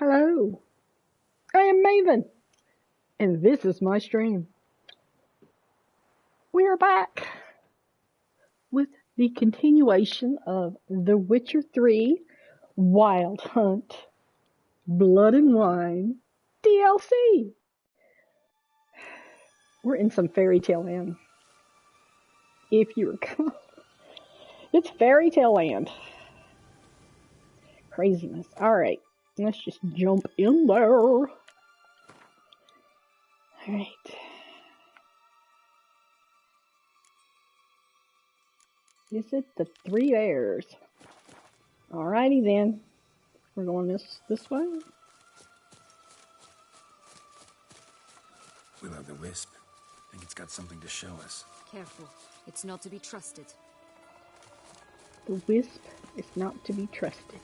Hello, I am Maven, and this is my stream. We are back with the continuation of The Witcher 3 Wild Hunt Blood and Wine DLC. We're in some fairy tale land. If you recall, it's fairy tale land. Craziness. Alright, let's just jump in there. Alright. Is it the Three Bears? Alrighty then. We're going this way. Will-o'-the-Wisp. I think it's got something to show us. Careful. It's not to be trusted. The wisp is not to be trusted.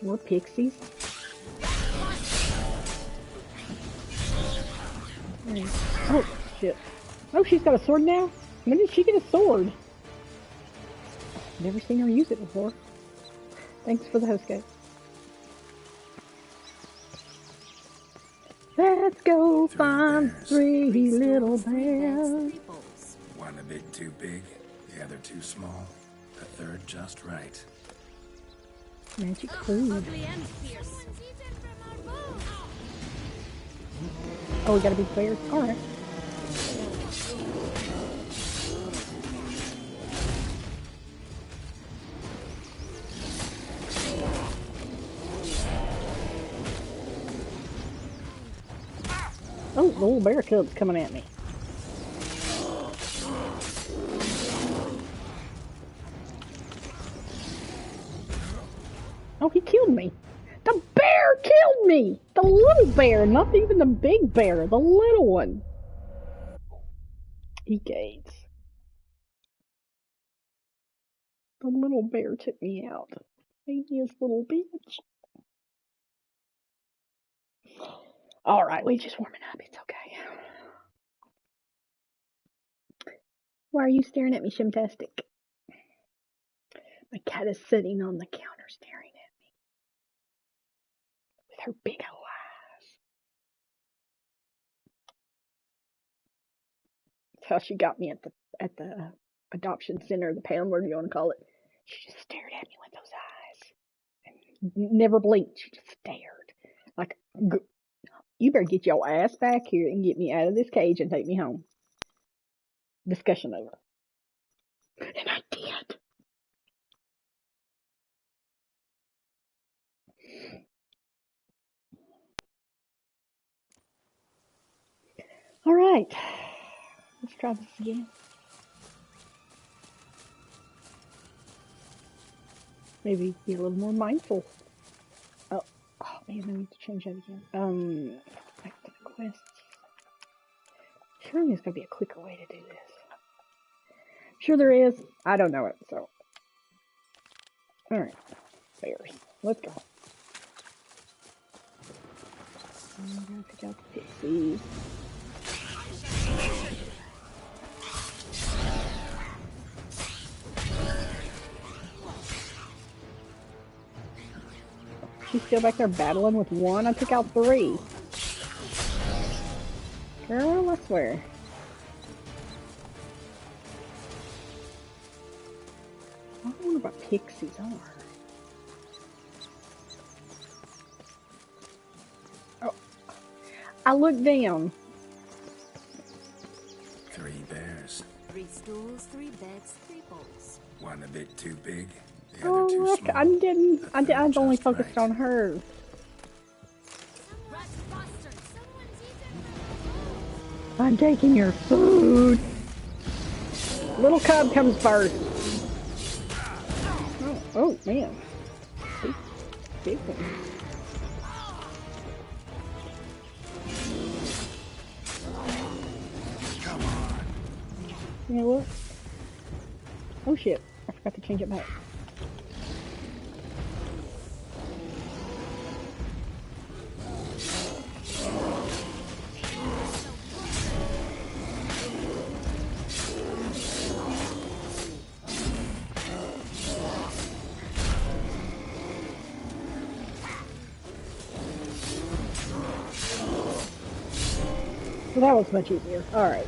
More pixies. Oh, shit. Oh, she's got a sword now? When did she get a sword? Never seen her use it before. Thanks for the host, guys. Let's go find three little bears. One a bit too big, the other too small, the third just right. Magic food. Oh, we gotta be bears? Alright. Oh, the little bear cub's coming at me. Oh, he killed me. The bear killed me! The little bear, not even the big bear, the little one. Egates. The little bear took me out. His little bitch. Alright, we just warming up, it's okay. Why are you staring at me, Shimtastic? My cat is sitting on the counter staring at me. With her big old eyes. That's how she got me at the adoption center, the pound, whatever you want to call it. She just stared at me with those eyes. And never blinked, she just stared. Like, you better get your ass back here and get me out of this cage and take me home. Discussion over. And I did. Alright. Let's try this again. Maybe be a little more mindful. Oh man, I need to change that again. Back to the quests. Surely there's gotta be a quicker way to do this. Sure there is. I don't know it, so. Alright. Bears. Let's go. I'm gonna pick out the pixies. She's still back there battling with one? I took out three. Girl, I swear. I wonder what pixies are. Oh. I looked down. 3 bears. 3 stools, 3 beds, 3 bowls. One a bit too big, the other too Look, small. I only focused on her. I'm taking your food. Little cub comes first. Oh man. Big one. Come on. You know what? Oh shit. I forgot to change it back. Well, that was much easier. Alright.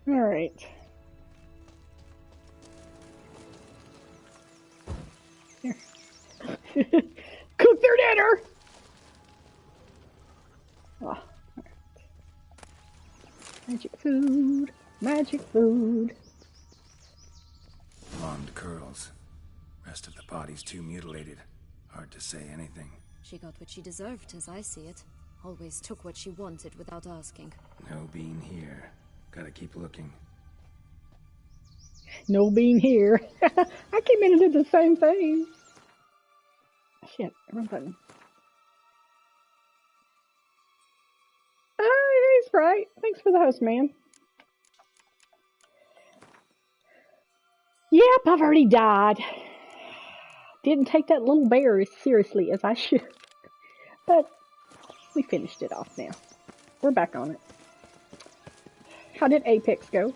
Alright. Here. Cook their dinner! Oh, magic food. Magic food. Blonde curls. Rest of the body's too mutilated. Hard to say anything. She got what she deserved, as I see it. Always took what she wanted without asking. No bean here. Gotta keep looking. No bean here. I came in and did the same thing. Shit, wrong button. Oh, hey, Sprite. Thanks for the host, man. Yep, I've already died. Didn't take that little bear as seriously as I should. But we finished it off now. We're back on it. How did Apex go?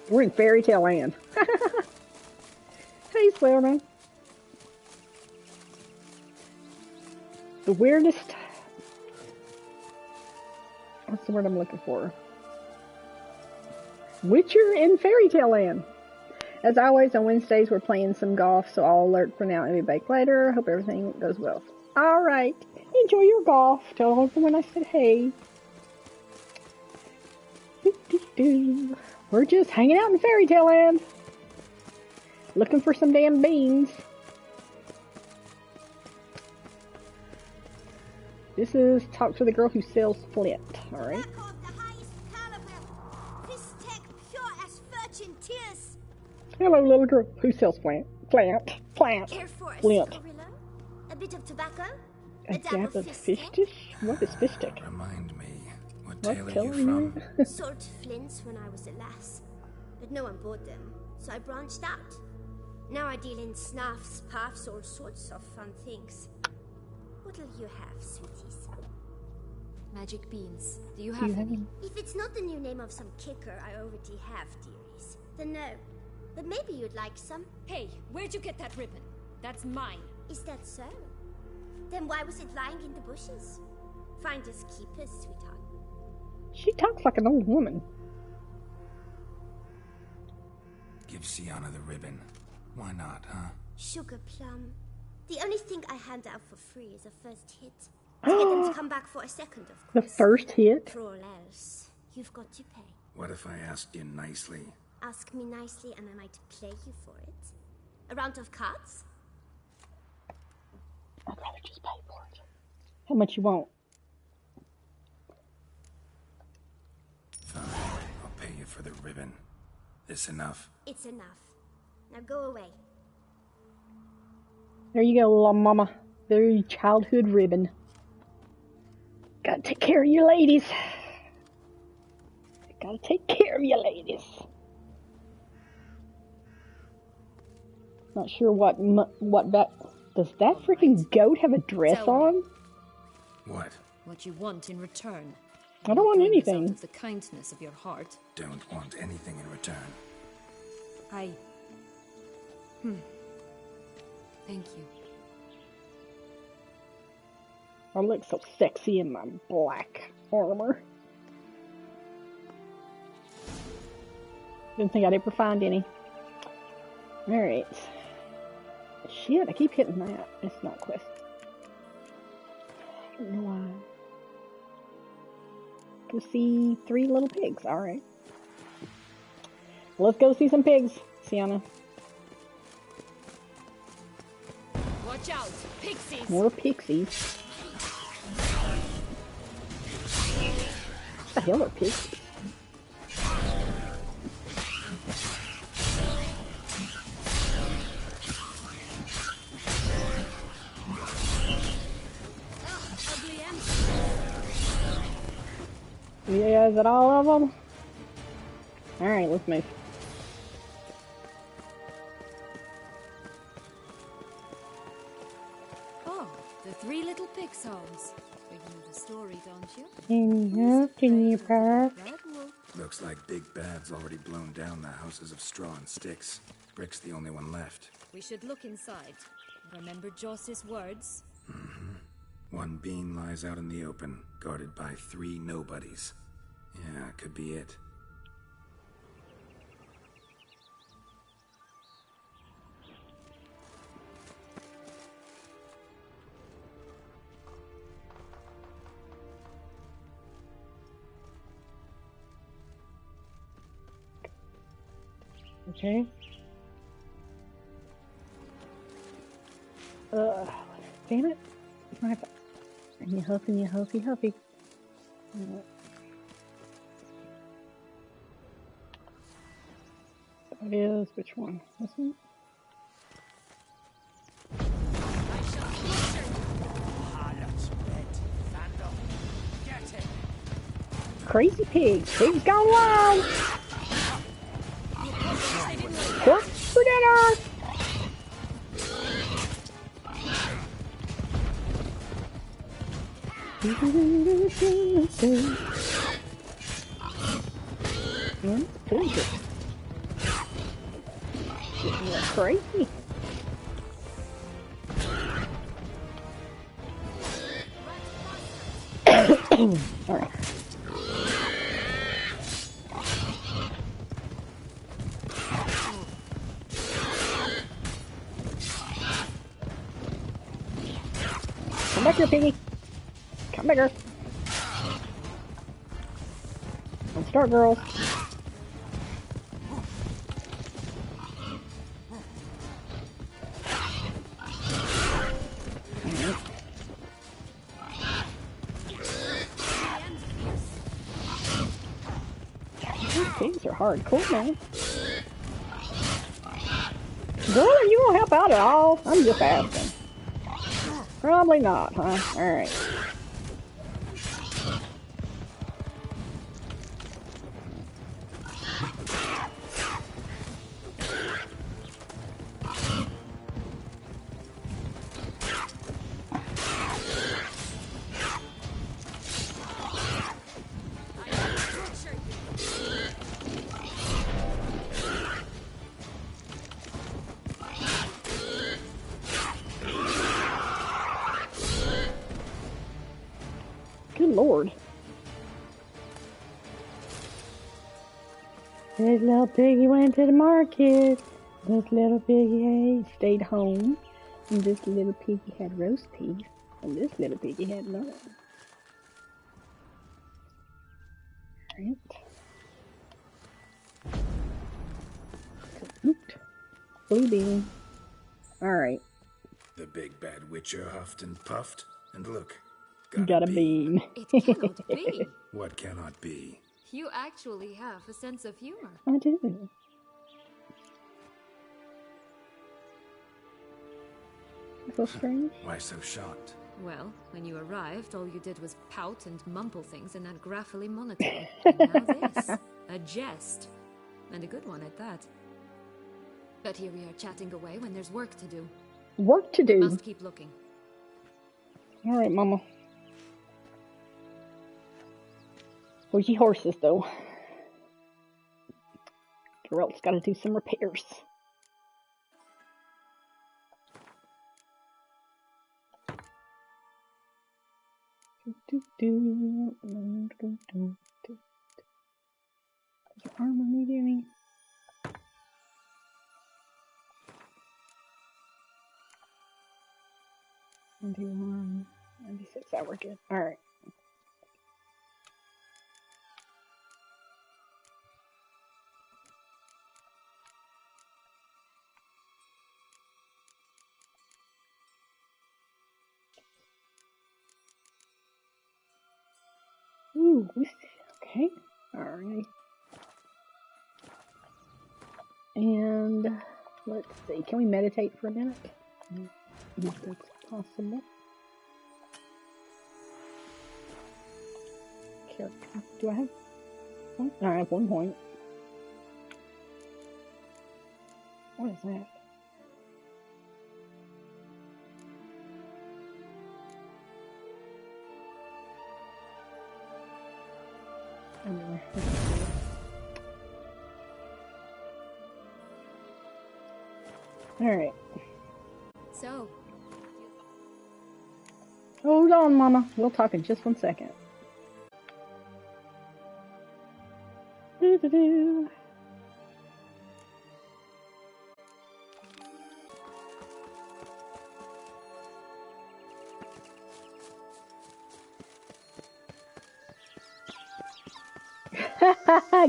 We're in Fairy Tale Land. Hey, Swearman. The weirdest... What's the word I'm looking for? Witcher in Fairy Tale Land. As always, on Wednesdays we're playing some golf, so I'll alert for now and be back later. Hope everything goes well. Alright. Enjoy your golf. Tell everyone I said hey. Doo-doo-doo. We're just hanging out in Fairy Tale Land. Looking for some damn beans. This is Talk to the Girl Who Sells Flint. Alright. Hello, little girl who sells flint. Flint. Air Force, Flint. gorilla, a bit of tobacco, A dab of fish stick, dish? What is fish stick? Remind me, what What tale are tale you are from? you? sold flints when I was a lass, but no one bought them, so I branched out. Now I deal in snuffs, puffs, all sorts of fun things. What'll you have, sweeties? Magic beans. Do you have You any? If it's not the new name of some kicker I already have, dearies, then no. But maybe you'd like some. Hey, where'd you get that ribbon? That's mine. Is that so? Then why was it lying in the bushes? Finders keepers, sweetheart. She talks like an old woman. Give Sienna the ribbon. Why not, huh? Sugar plum. The only thing I hand out for free is a first hit. To get them to come back for a second, of The course. first hit? For all else, you've got to pay. What if I asked you nicely? Ask me nicely and I might play you for it. A round of cards? I'd rather just pay for it. How much you want? Fine, I'll pay you for the ribbon. This enough? It's enough. Now go away. There you go, little mama. There's your childhood ribbon. Gotta take care of you ladies. Gotta take care of you ladies. Not sure what that... Does that freaking goat have a dress Tell me. on? What? What you want in return. I don't want Doing this anything. Out of the kindness of your heart. Don't want anything in return. I... Thank you. I look so sexy in my black armor. Didn't think I'd ever find any. Alright. Shit, I keep hitting that. It's not quest. I don't know why. Go see 3 little pigs. Alright. Let's go see some pigs, Sienna. Watch out, pixies! More pixies. What the hell are pixies? Ugly and Yeah, is it all of them? Alright, let's move. Three Little Pigs' homes. You know the story, don't you? Can you pass? Red wolf. Looks like Big Bad's already blown down the houses of straw and sticks. Brick's the only one left. We should look inside. Remember Joss's words? One being lies out in the open, guarded by 3 nobodies. Yeah, could be it. Okay. Damn it. And you huffy. That is, which one? This one? Crazy pig. Pig's gone wild. Pork for dinner. That's crazy. All right. Come back here, piggy. Come back here. Let's start, girls. These pigs are hardcore, man. Girl, are you gonna help out at all? I'm just asking. Probably not, huh? Alright. Good Lord. This little piggy went to the market. This little piggy stayed home. And this little piggy had roast beef. And this little piggy had none. Alright. Oops. Blue bean. Alright. The Big Bad Witcher huffed and puffed, and look. Got a bean. It cannot be. What cannot be? You actually have a sense of humor. I do. So strange. Why so shocked? Well, when you arrived, all you did was pout and mumble things in that graphily monotone. And now this. A jest. And a good one at that. But here we are chatting away when there's work to do. Work to do. Must keep looking. Alright, Mama. Where's your horses, though? Geralt's got to do some repairs. Does your armor need any? $91, 96. That worked good. All right. Ooh, okay. All right. And let's see. Can we meditate for a minute? If that's possible. Character. Do I have one? No, I have 1 point. What is that? Anyway, alright. So, Hold on, Mama. We'll talk in just 1 second. Doo-doo-doo.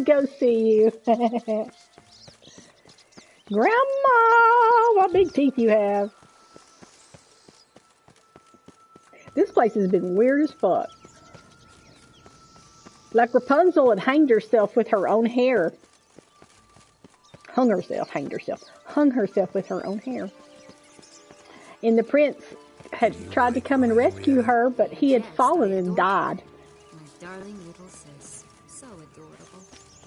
Go see you. Grandma, what big teeth you have. This place has been weird as fuck. Like Rapunzel had hanged herself with her own hair. Hung herself with her own hair. And the prince had tried to come and rescue her, but he had fallen and died. my darling little sis. So adorable.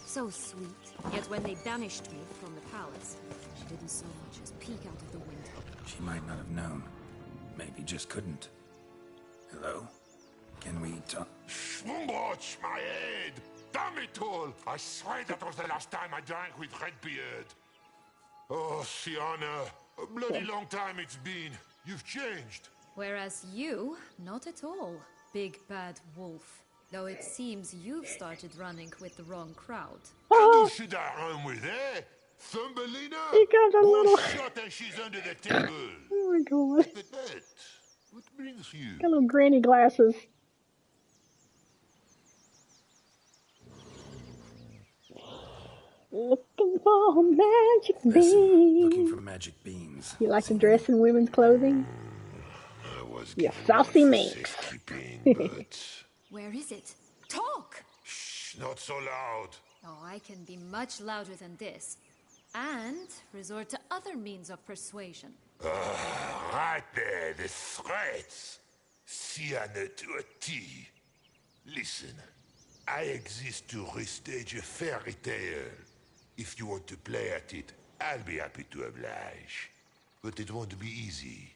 So sweet. Yet when they banished me from the palace, she didn't so much as peek out of the window. She might not have known. Maybe just couldn't. Hello? Can we talk? Schwungotch, my head! Damn it all! I swear that was the last time I drank with Redbeard. Oh, Sienna, a bloody long time it's been. You've changed. Whereas you, not at all, big bad wolf. Though it seems you've started running with the wrong crowd. Who should I run with, eh? Thumbelina? He got a little... Shot and she's under the table. Oh my god. But that, what brings you? Got little granny glasses. Looking for magic Listen, looking beans. for magic beans. You like to dress in women's clothing? I was You giving saucy one for minx. safekeeping, but... Where is it? Talk! Shh, not so loud. Oh, I can be much louder than this. And resort to other means of persuasion. Right there, the threats. Sienna to a T. Listen, I exist to restage a fairy tale. If you want to play at it, I'll be happy to oblige. But it won't be easy.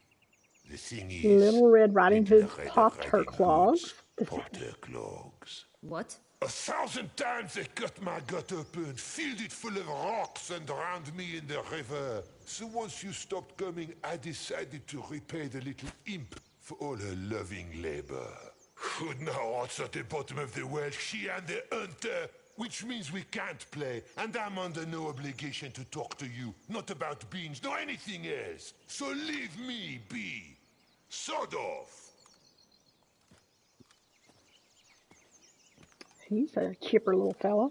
The thing is... Little Red Riding into the Hood Red popped her Riding claws. Hoods, popped her clogs. What? 1,000 times they cut my gut open, filled it full of rocks and drowned me in the river. So once you stopped coming, I decided to repay the little imp for all her loving labor. Who now what's at the bottom of the well? She and the hunter, which means we can't play, and I'm under no obligation to talk to you. Not about beans, nor anything else. So leave me be. Sod off. He's a chipper little fella.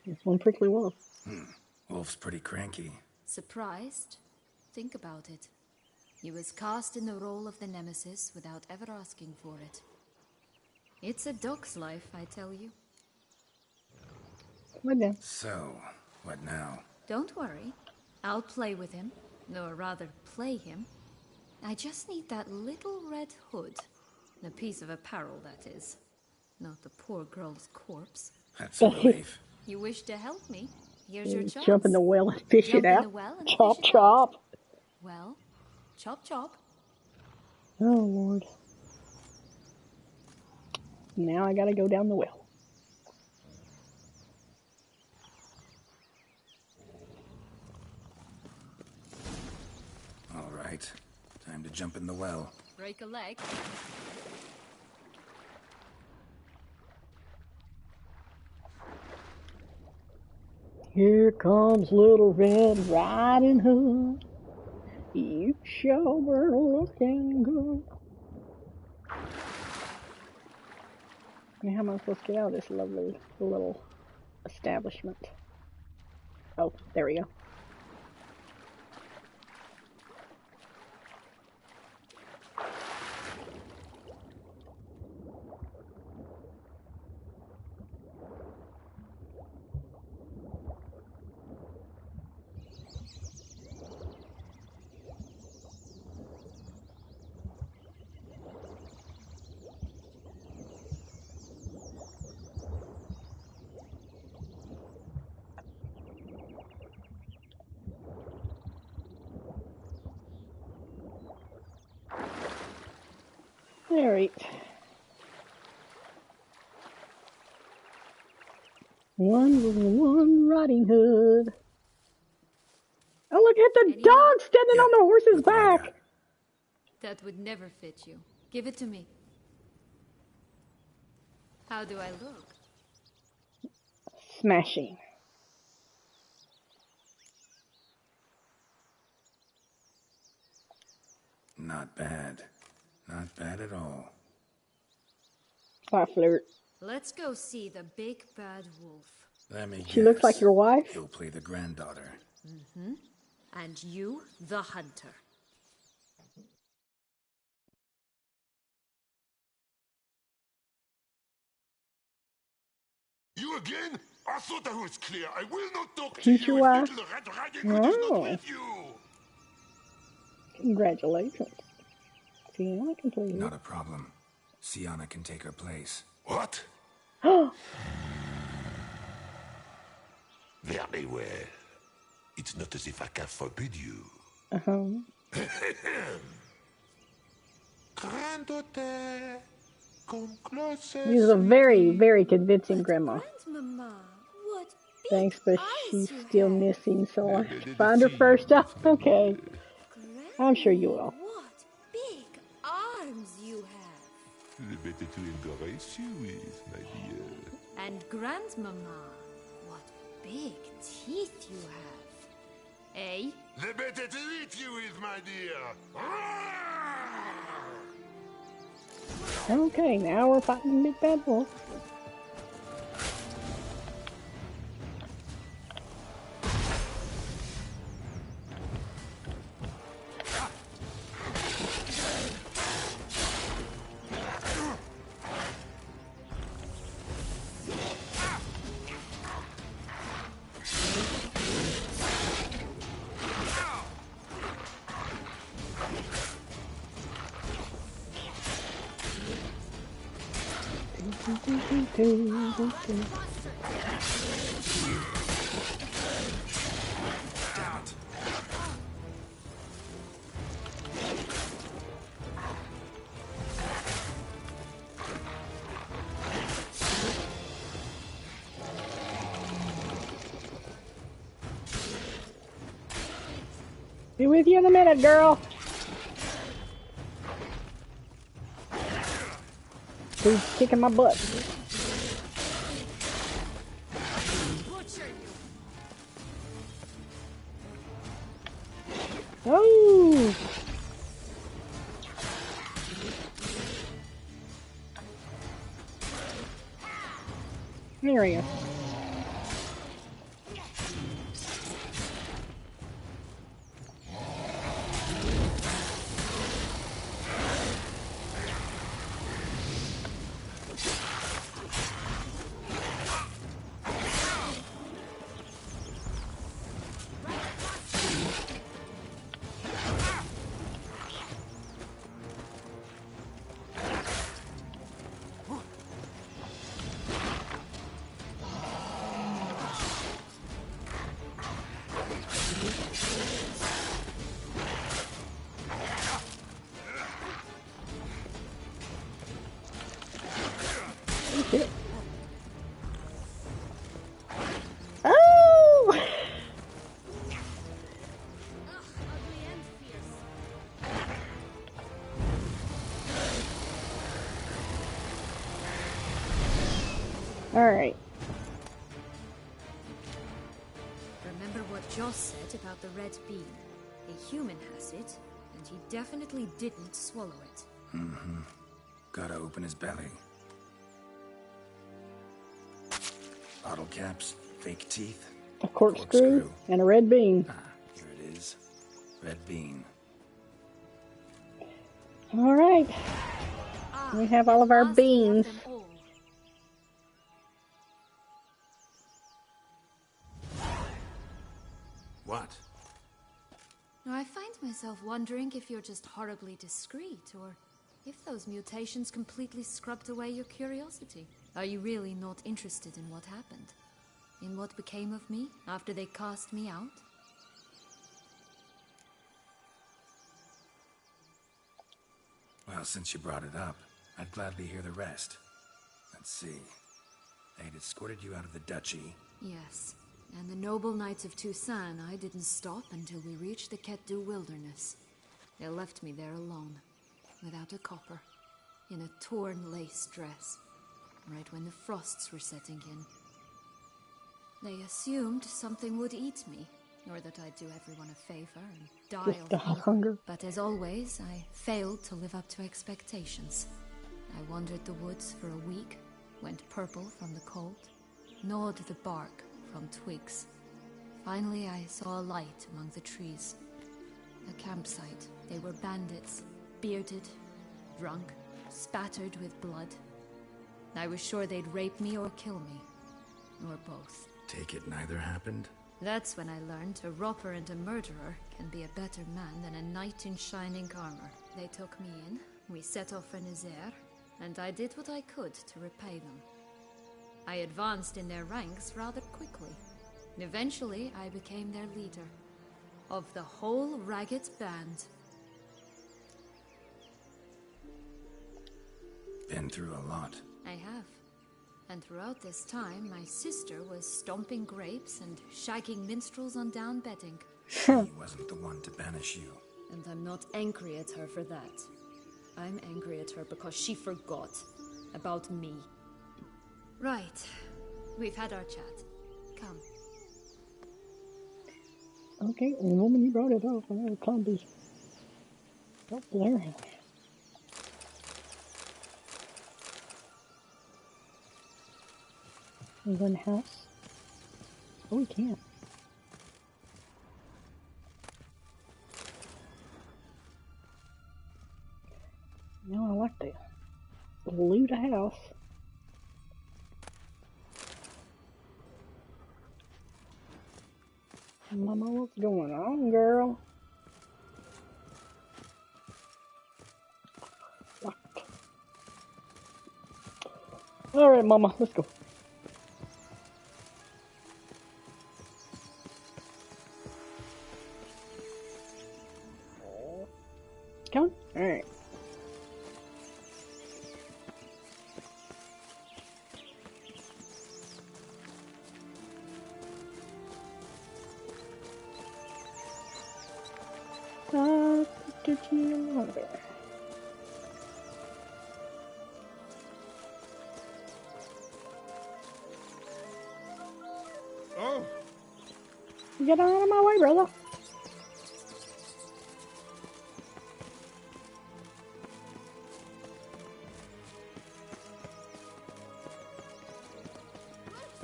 This one prickly wolf. Wolf's pretty cranky. Surprised? Think about it. He was cast in the role of the Nemesis without ever asking for it. It's a dog's life, I tell you. What now? So, what now? Don't worry. I'll play with him. Or rather, play him. I just need that little red hood. A piece of apparel, that is. Not the poor girl's corpse. That's a relief. You wish to help me? Here's your chance. Jump in the well and fish Jump it in out. the well and Chop, fish it chop. out. Well, chop chop. Oh, Lord. Now I gotta go down the well. All right. Time to jump in the well. Break a leg. Here comes Little Red Riding Hood. You sure were looking good. Now, how am I supposed to get out of this lovely little establishment? Oh, there we go. Alright. One Riding Hood. Oh, look at the Any dog luck? standing Yeah, on the horse's look what I back. got. That would never fit you. Give it to me. How do I look? Smashing. Not bad. Not bad at all. Bye, Flirt. Let's go see the big bad wolf. Let me She looks like guess. your wife. He'll play the granddaughter. And you, the hunter. You again? I thought I was clear. I will not talk Future to you, wife. little red dragon who is not Oh. with you. Congratulations. Fiona completed. Not a problem. Sienna can take her place. What? Oh, Very well. It's not as if I can forbid you. Granddaughter, come closer. She's a very, very convincing grandma. Grandmama, what big Thanks, but eyes she's you still have. missing, so I find her first up. Okay. I'm sure you will. What big arms you have. The better to embrace you with, my dear. And grandmama, what big teeth you have. Eh? The better to eat you with, my dear. Okay, now we're fighting Big Bad Wolf. Damn it. Be with you in a minute, girl. Who's kicking my butt? Oh! There we go. Shit. Oh! Alright. Remember what Joss said about the red bean. A human has it, and he definitely didn't swallow it. Gotta open his belly. Bottle caps, fake teeth. A corkscrew and a red bean. Ah, here it is. Red bean. Alright. We have all of our Last we have beans. them all. What? Now, I find myself wondering if you're just horribly discreet, or if those mutations completely scrubbed away your curiosity. Are you really not interested in what happened? In what became of me after they cast me out? Well, since you brought it up, I'd gladly hear the rest. Let's see. They'd escorted you out of the duchy. Yes. And the noble knights of Toussaint, I didn't stop until we reached the Ketdu wilderness. They left me there alone, without a copper, in a torn lace dress, right when the frosts were setting in. They assumed something would eat me, or that I'd do everyone a favor and die Just of hunger. But as always, I failed to live up to expectations. I wandered the woods for a week, went purple from the cold, gnawed the bark from twigs. Finally, I saw a light among the trees. A campsite. They were bandits, bearded, drunk, spattered with blood. I was sure they'd rape me or kill me, or both. Take it neither happened? That's when I learned a robber and a murderer can be a better man than a knight in shining armor. They took me in, we set off for Nazaire, and I did what I could to repay them. I advanced in their ranks rather quickly. And eventually, I became their leader. Of the whole Ragged band. Been through a lot. I have. And throughout this time, my sister was stomping grapes and shagging minstrels on down bedding. She wasn't the one to banish you. And I'm not angry at her for that. I'm angry at her because she forgot about me. Right. We've had our chat. Come. Okay, and the moment you brought it up, I know Clumby. Oh, Blair House. We go in the house? Oh, we can't. No, I like to loot a house. Mama, what's going on, girl? Locked. All right, Mama, let's go. Come on. All right. Oh, Get out of my way, brother. Wolf's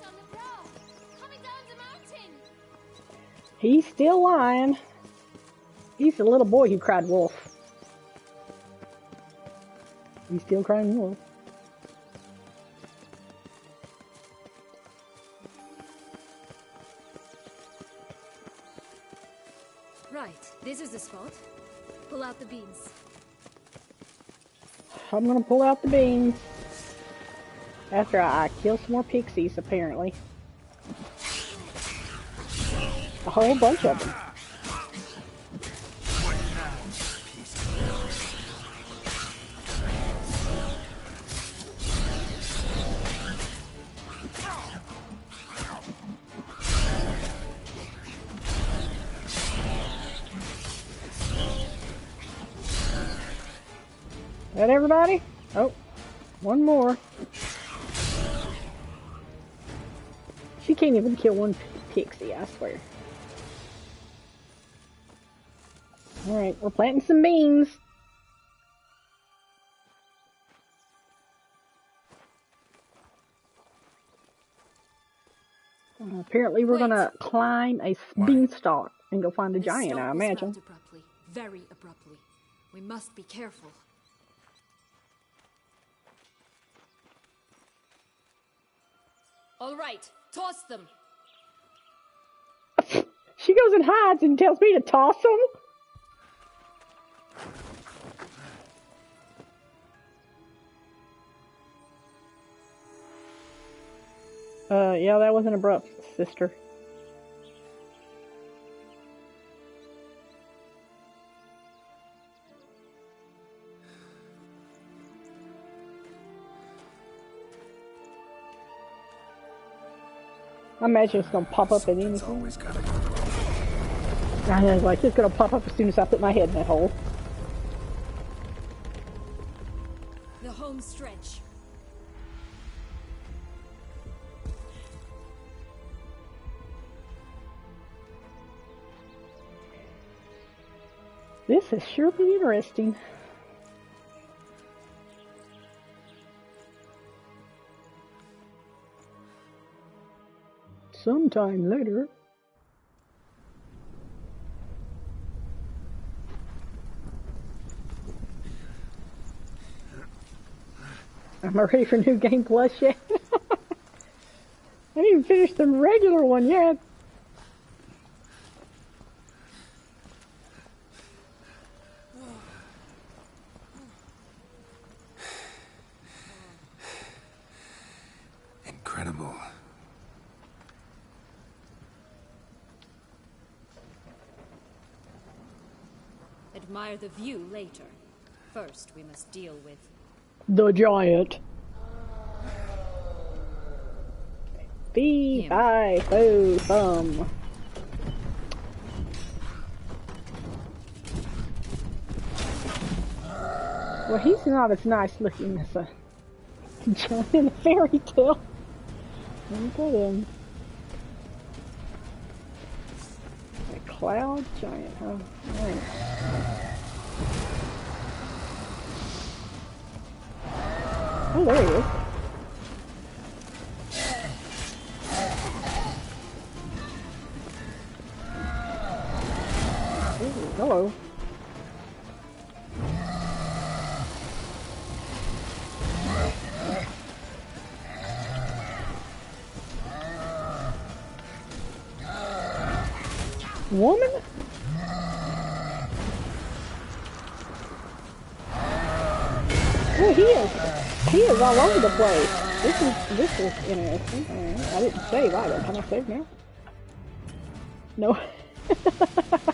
on the prowl, coming down the mountain. He's still lying. He's the little boy who cried wolf. He's still crying wolf. Right, this is the spot. Pull out the beans. I'm gonna pull out the beans. After I kill some more pixies, apparently. A whole bunch of them. That everybody? Oh, one more. She can't even kill one pixie, I swear. Alright, we're planting some beans. Apparently we're gonna climb a beanstalk and go find a giant, I imagine. Abruptly, very abruptly. We must be careful. All right, toss them. She goes and hides and tells me to toss them? Yeah, that wasn't abrupt, sister. I imagine it's gonna pop up at Something's anything. always gotta go wrong. I know, like it's gonna pop up as soon as I put my head in that hole. The home stretch. This has sure been interesting. Sometime later. Am I ready for New Game Plus yet? I didn't even finish the regular one yet. Incredible. Admire the view later. First, we must deal with The giant. Fee, fi, fo, fum. Well, he's not as nice looking as a giant in a fairy tale. Look at him. A cloud giant, huh? Right. Oh, there he is. Ooh, hello. Woman? Well, he is all over the place. This is interesting. I didn't save either. Can I save now? No. I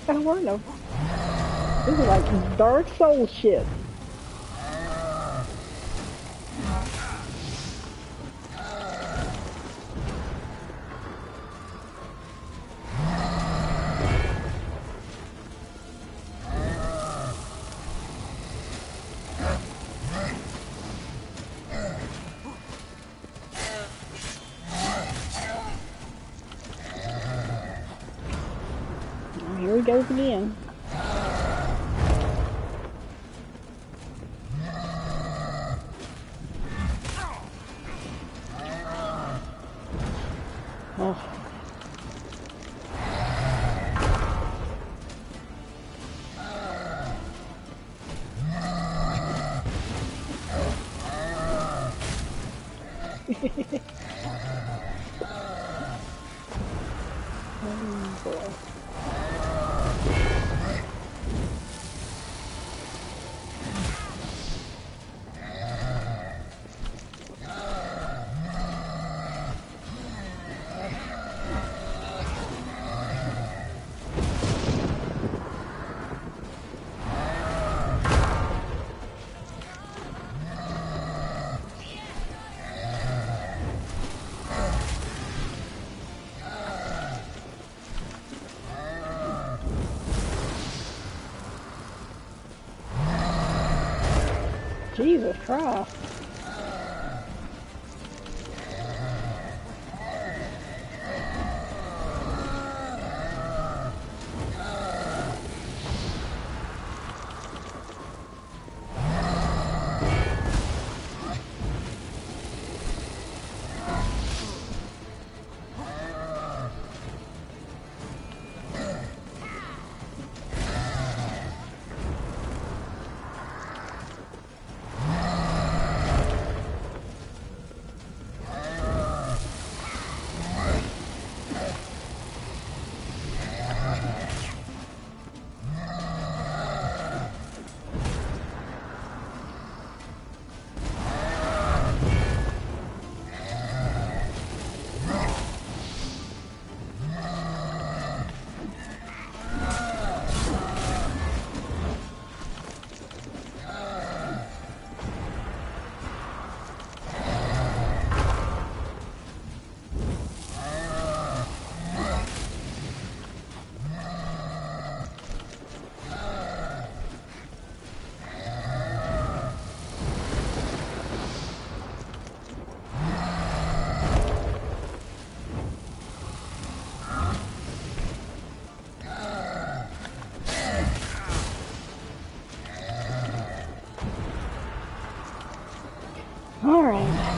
don't want to know. This is like Dark Souls shit. Here he goes again. Oh. Oh boy. Jesus Christ.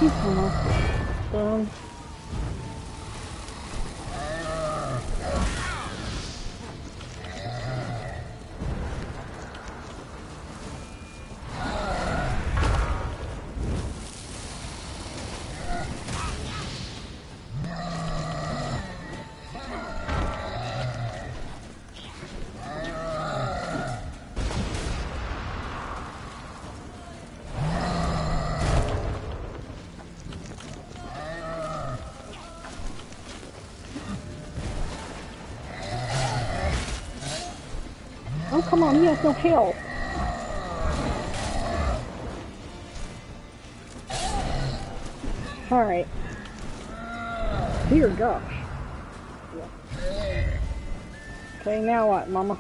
Um, oh, come on, he has no health. Alright. Dear gosh. Okay, now what, Mama?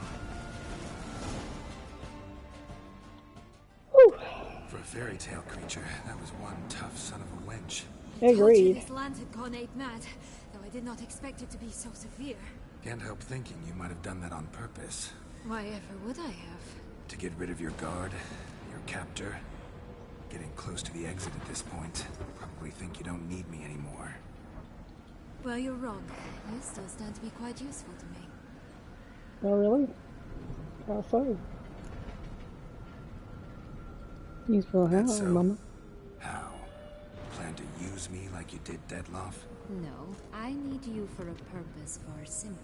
Whew. For a fairy tale creature, that was one tough son of a wench. I told you Agreed. this land had gone ape mad, though I did not expect it to be so severe. Can't help thinking you might have done that on purpose. Why ever would I have? To get rid of your guard, your captor. Getting close to the exit at this point. Probably think you don't need me anymore. Well, you're wrong. You still stand to be quite useful to me. Oh, really? How so? Useful how, That's so. Mama? How? Plan to use me like you did Deadloff? No, I need you for a purpose far simpler.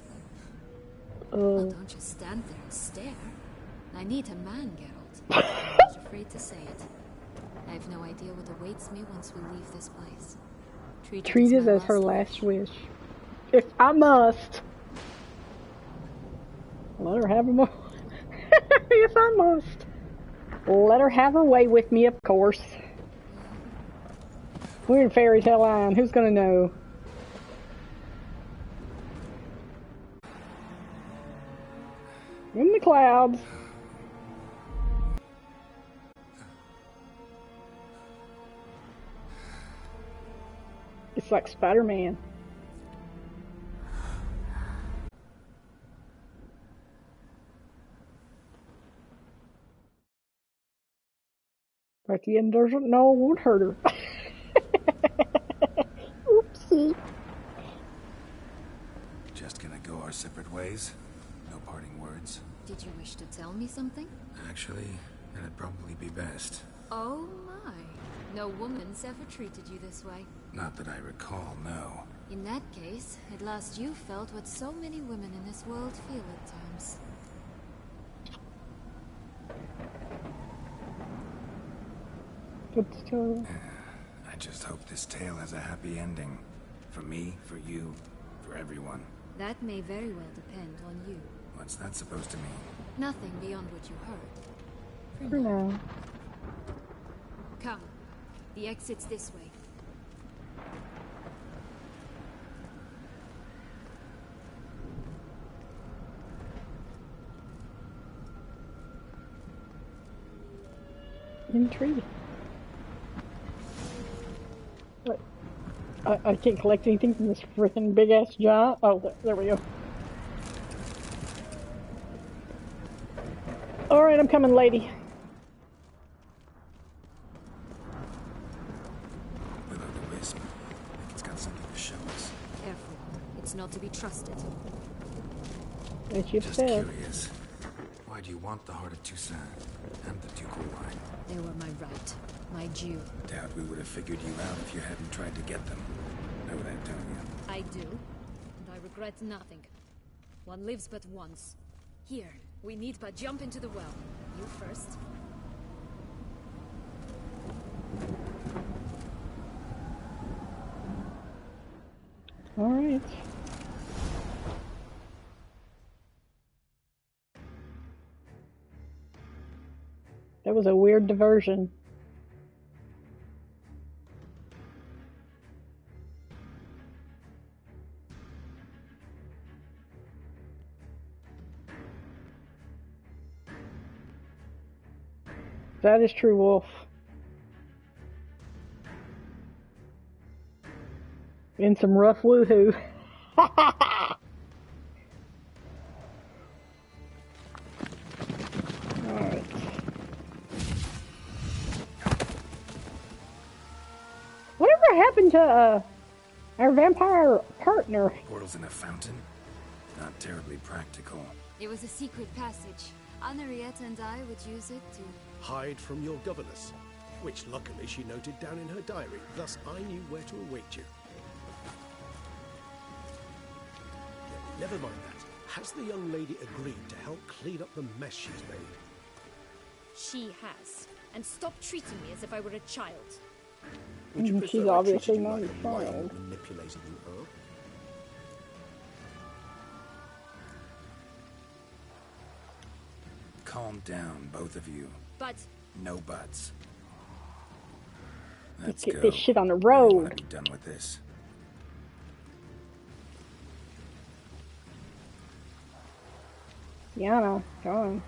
Well, don't just stand there and stare. I need a man, Geralt. I'm not afraid to say it. I have no idea what awaits me once we leave this place. Treat it as her last wish. If I must. Let her have her more. If I must. Let her have her way with me, of course. We're in Fairy Tale Land. Who's gonna know? In the clouds. It's like Spider-Man. At the end, doesn't know it won't hurt her. Oopsie. Just gonna go our separate ways? No parting words? Did you wish to tell me something? Actually, that'd probably be best. Oh my. No woman's ever treated you this way. Not that I recall, no. In that case, at last you felt what so many women in this world feel at times. I just hope this tale has a happy ending. For me, for you, for everyone. That may very well depend on you. What's that supposed to mean? Nothing beyond what you heard. For now. Come. The exit's this way. Intriguing. What? I can't collect anything from this freaking big ass giant. Oh, there we go. Alright, I'm coming, lady. Will-o'-the-wisp. It's got something to show us. Careful. It's not to be trusted. As you've Just said. curious. Why do you want the Heart of Toussaint and the Ducal line? They were my right. My due. Doubt we would have figured you out if you hadn't tried to get them. Know what I'm telling you? I do. And I regret nothing. One lives but once. Here, we need but jump into the well. You first. Alright. That was a weird diversion. That is true, Wolf. In some rough woohoo. Alright. Whatever happened to our vampire partner? Portals in a fountain? Not terribly practical. It was a secret passage. Henriette and I would use it to... Hide from your governess, which luckily she noted down in her diary, thus I knew where to await you. Never mind that. Has the young lady agreed to help clean up the mess she's made? She has. And stop treating me as if I were a child. Would you She's prefer I treated obviously you not like a a lion child. that manipulated you, huh? Calm down, both of you. But... No buts. Let's Let's get go. this shit on the I want road. to be done with this. Yana, go on.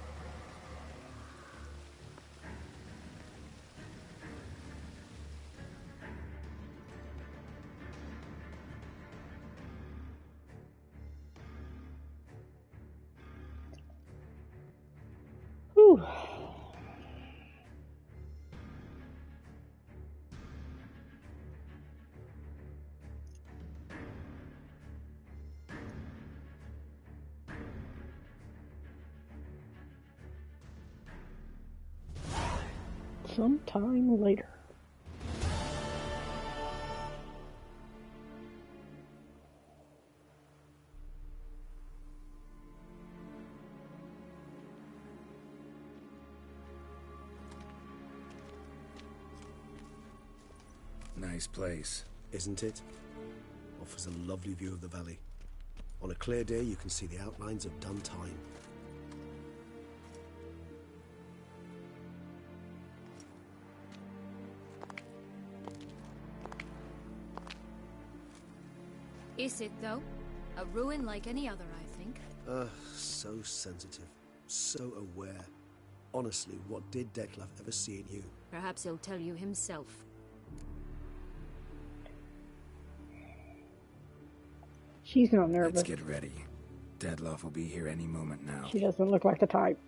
Whew. Sometime later. Nice place. Isn't it? Offers a lovely view of the valley. On a clear day, you can see the outlines of Dun Time. Is it, though? A ruin like any other, I think. So sensitive. So aware. Honestly, what did Dettlaff ever see in you? Perhaps he'll tell you himself. She's not nervous. Let's get ready. Dettlaff will be here any moment now. She doesn't look like the type.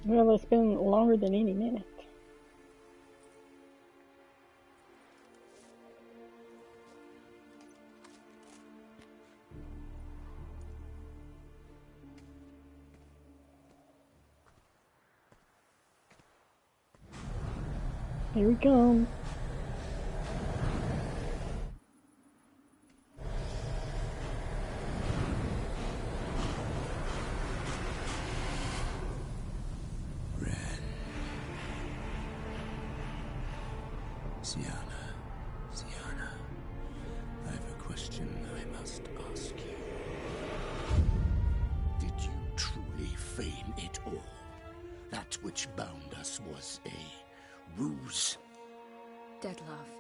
Well, it's been longer than any minute. Here we come. Sienna, I have a question I must ask you. Did you truly feign it all? That which bound us was a ruse? Dettlaff,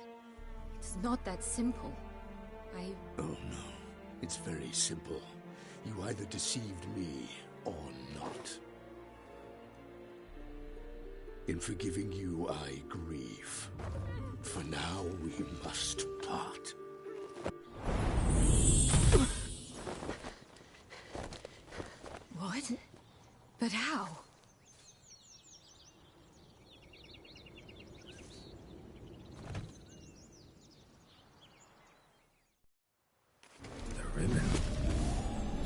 it's not that simple. Oh no, it's very simple. You either deceived me or not. In forgiving you, I grieve. For now, we must part. What? But how? The ribbon.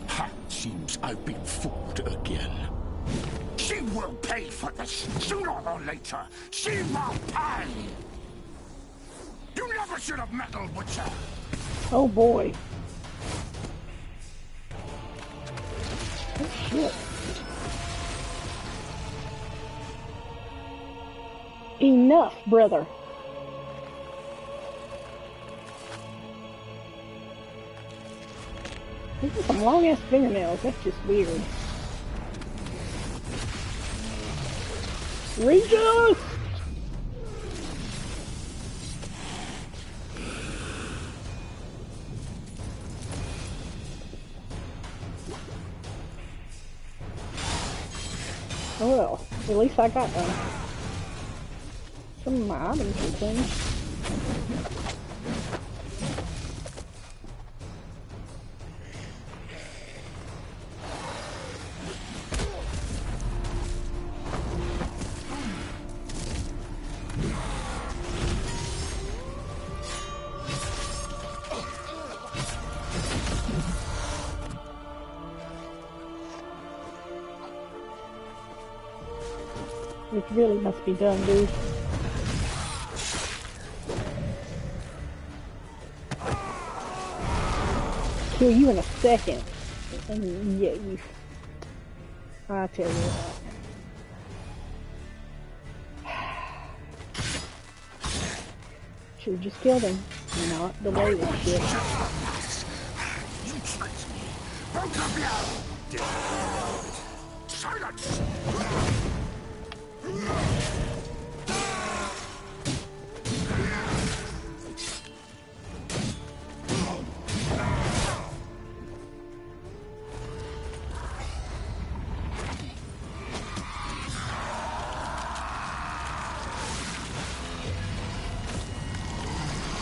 Ha! Seems I've been fooled again. She will pay for this, sooner or later. She will pay! You never should have meddled with her! Oh boy. Oh shit. Enough, brother. These are some long ass fingernails. That's just weird. Regis! Well, at least I got some of my items and things. This really must be done, dude. Kill you in a second. And yeah, you. I tell you what. Should've just killed him. Not the way this shit. You tricked me. Both of you! Silence!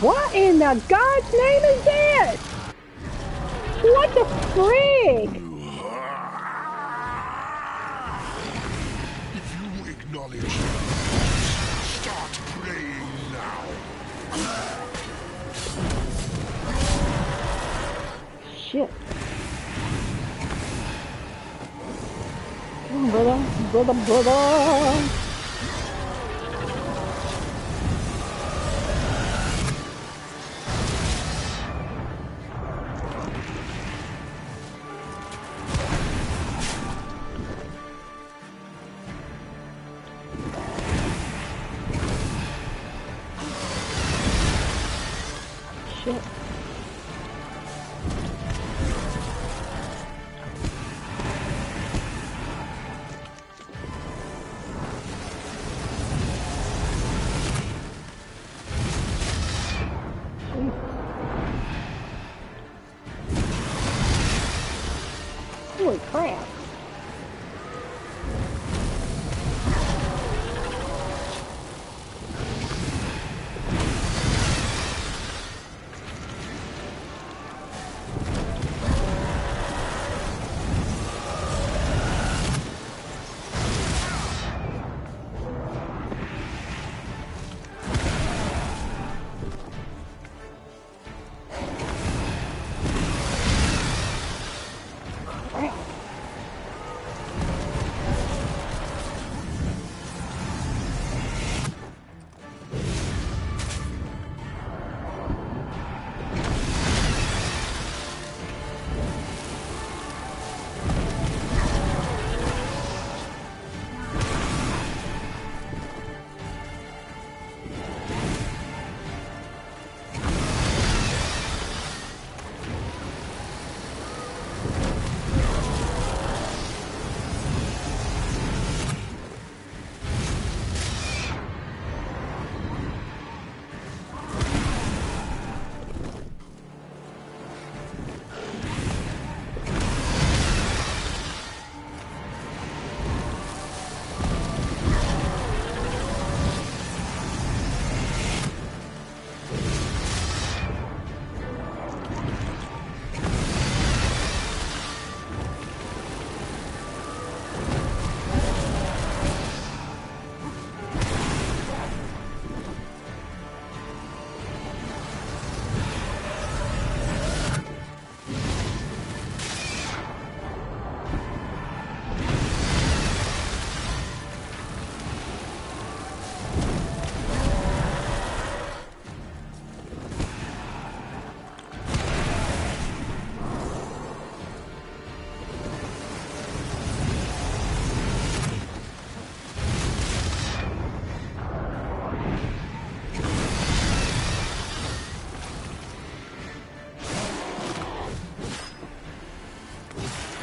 What in the God's name is this? What the frig? If you acknowledge, start praying now. Shit. Come on, brother. Shit. Holy crap.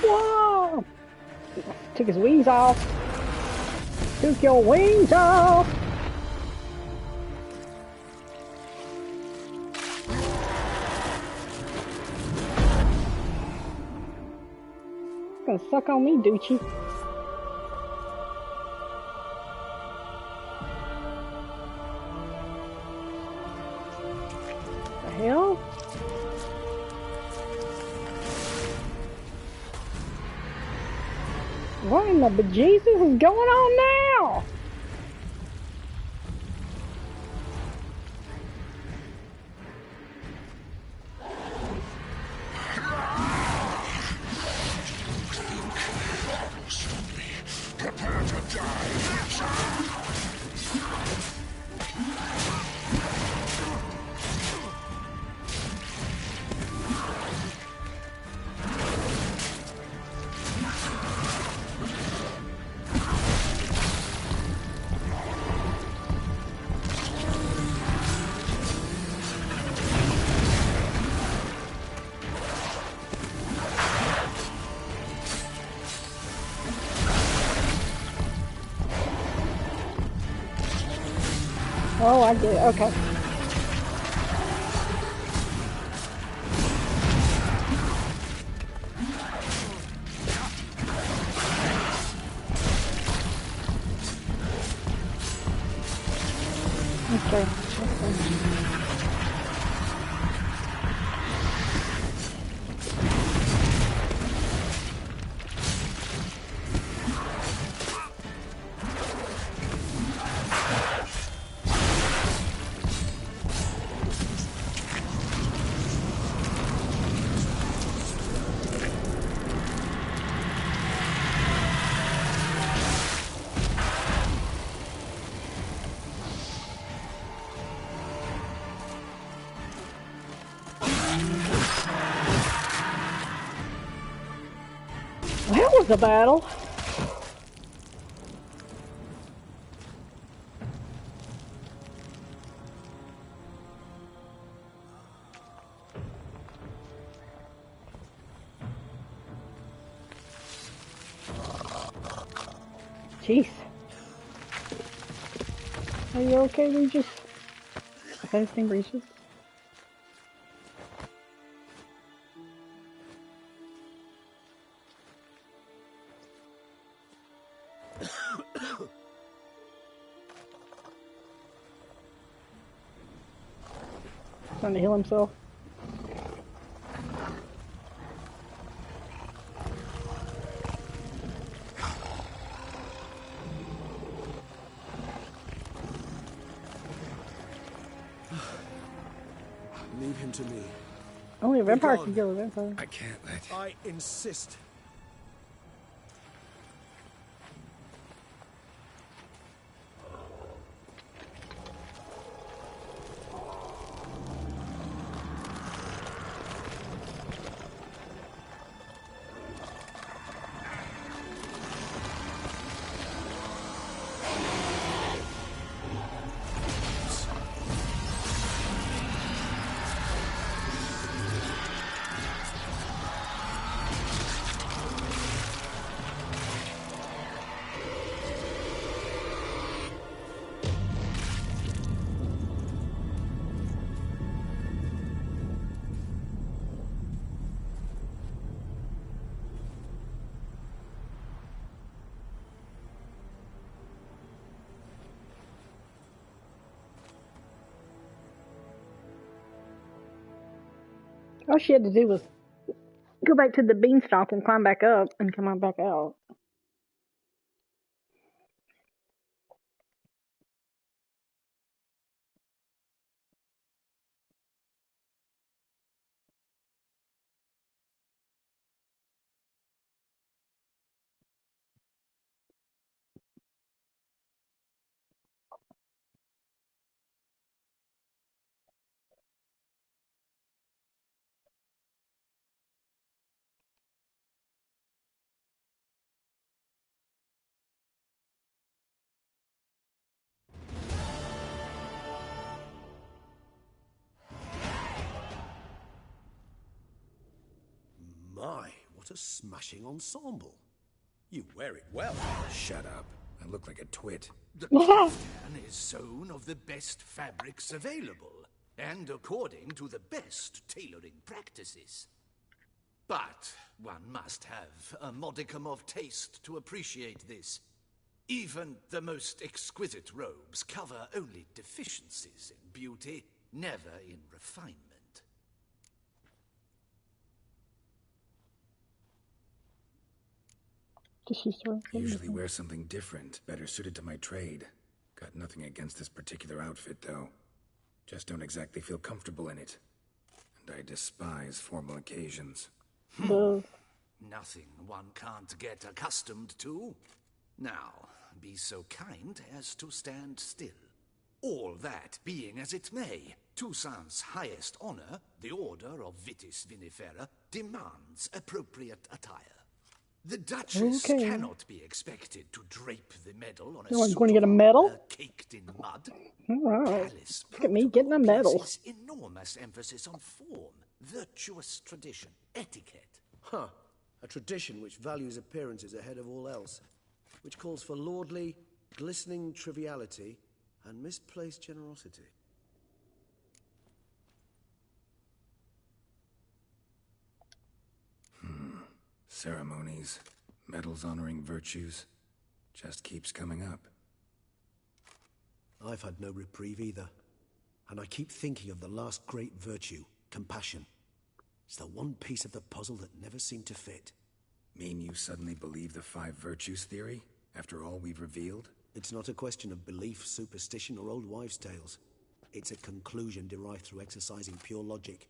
Whoa! Took his wings off. Took your wings off. Gonna suck on me, Doochie. What in the bejesus is going on now? Prepare to die! Oh, I get it. Okay. Okay. Well, that was a battle. Jeez. Are you okay, Regis? Is that his name, Regis? Trying to heal himself. Leave him to me. Only a vampire gone. can kill a vampire. I can't let... I insist. All she had to do was go back to the beanstalk and climb back up and come on back out. My, what a smashing ensemble. You wear it well. Shut up. I look like a twit. The kaftan is sewn of the best fabrics available, and according to the best tailoring practices. But one must have a modicum of taste to appreciate this. Even the most exquisite robes cover only deficiencies in beauty, never in refinement. Does she sort I usually wear something different, better suited to my trade. Got nothing against this particular outfit, though. Just don't exactly feel comfortable in it. And I despise formal occasions. Nothing one can't get accustomed to. Now, be so kind as to stand still. All that being as it may, Toussaint's highest honor, the Order of Vitis Vinifera, demands appropriate attire. The Duchess cannot be expected to drape the medal on a suit going to get a of medal? armor caked in mud. All right. Palace Look at me getting a medal. places enormous emphasis on form, virtuous tradition, etiquette. Huh. A tradition which values appearances ahead of all else. Which calls for lordly, glistening triviality and misplaced generosity. Ceremonies, medals honoring virtues, just keeps coming up. I've had no reprieve either. And I keep thinking of the last great virtue, compassion. It's the one piece of the puzzle that never seemed to fit. Mean you suddenly believe the 5 virtues theory, after all we've revealed? It's not a question of belief, superstition, or old wives' tales. It's a conclusion derived through exercising pure logic.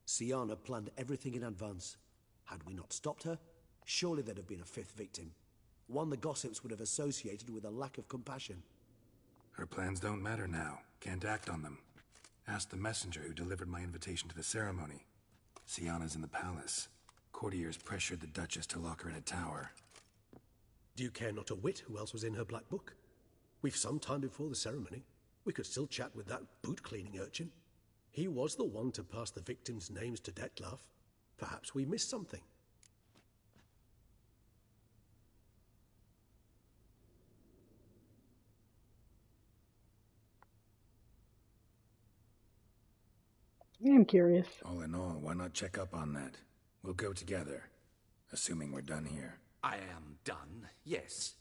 Syanna planned everything in advance. Had we not stopped her, surely there'd have been a 5th victim. One the gossips would have associated with a lack of compassion. Her plans don't matter now. Can't act on them. Ask the messenger who delivered my invitation to the ceremony. Syanna's in the palace. Courtiers pressured the Duchess to lock her in a tower. Do you care not a whit who else was in her black book? We've some time before the ceremony. We could still chat with that boot-cleaning urchin. He was the one to pass the victims' names to Dettlaff. Perhaps we missed something. I'm curious. All in all, why not check up on that? We'll go together, assuming we're done here. I am done, yes.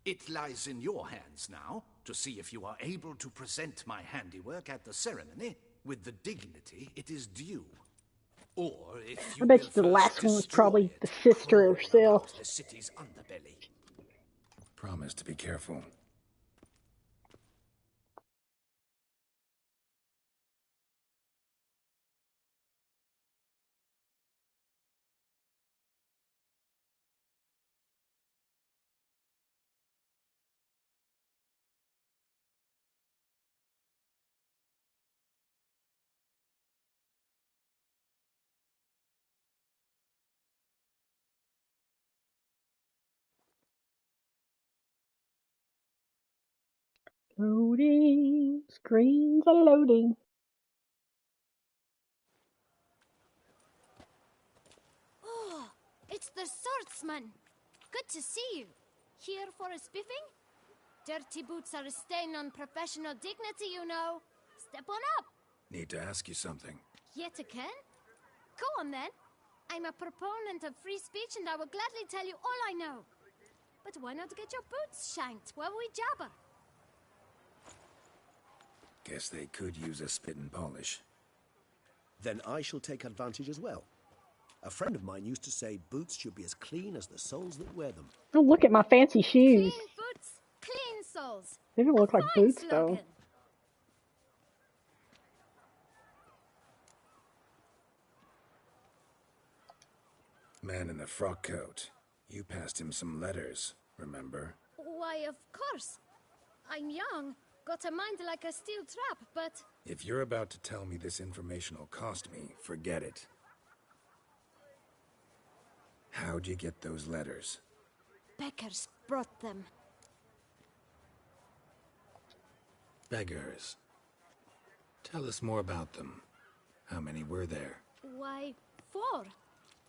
It lies in your hands now to see if you are able to present my handiwork at the ceremony with the dignity it is due. Or if you I bet will you the first last one was destroy probably it, the sister crawl herself. about the city's underbelly. Promise to be careful. Loading. Screens are loading. Oh, it's the swordsman. Good to see you. Here for a spiffing? Dirty boots are a stain on professional dignity, you know. Step on up. Need to ask you something. Yet again? Go on then. I'm a proponent of free speech and I will gladly tell you all I know. But why not get your boots shanked while we jabber? Guess they could use a spit and polish. Then I shall take advantage as well. A friend of mine used to say boots should be as clean as the soles that wear them. Oh, look at my fancy shoes. Clean boots, clean soles. They don't look like Fine boots, though. slogan. Man in the frock coat. You passed him some letters, remember? Why, of course. I'm young, got a mind like a steel trap, but... If you're about to tell me this information will cost me, forget it. How'd you get those letters? Beggars brought them. Beggars. Tell us more about them. How many were there? Why, 4.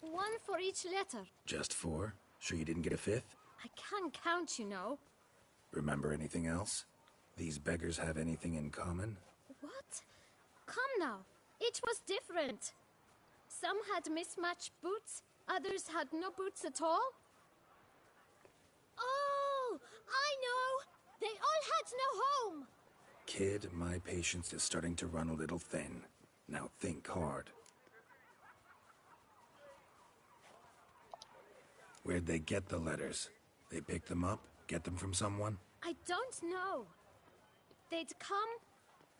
One for each letter. Just 4? Sure you didn't get a 5th? I can't count, you know. Remember anything else? These beggars have anything in common? What? Come now. Each was different. Some had mismatched boots, others had no boots at all. Oh, I know! They all had no home! Kid, my patience is starting to run a little thin. Now think hard. Where'd they get the letters? They pick them up? Get them from someone? I don't know. They'd come,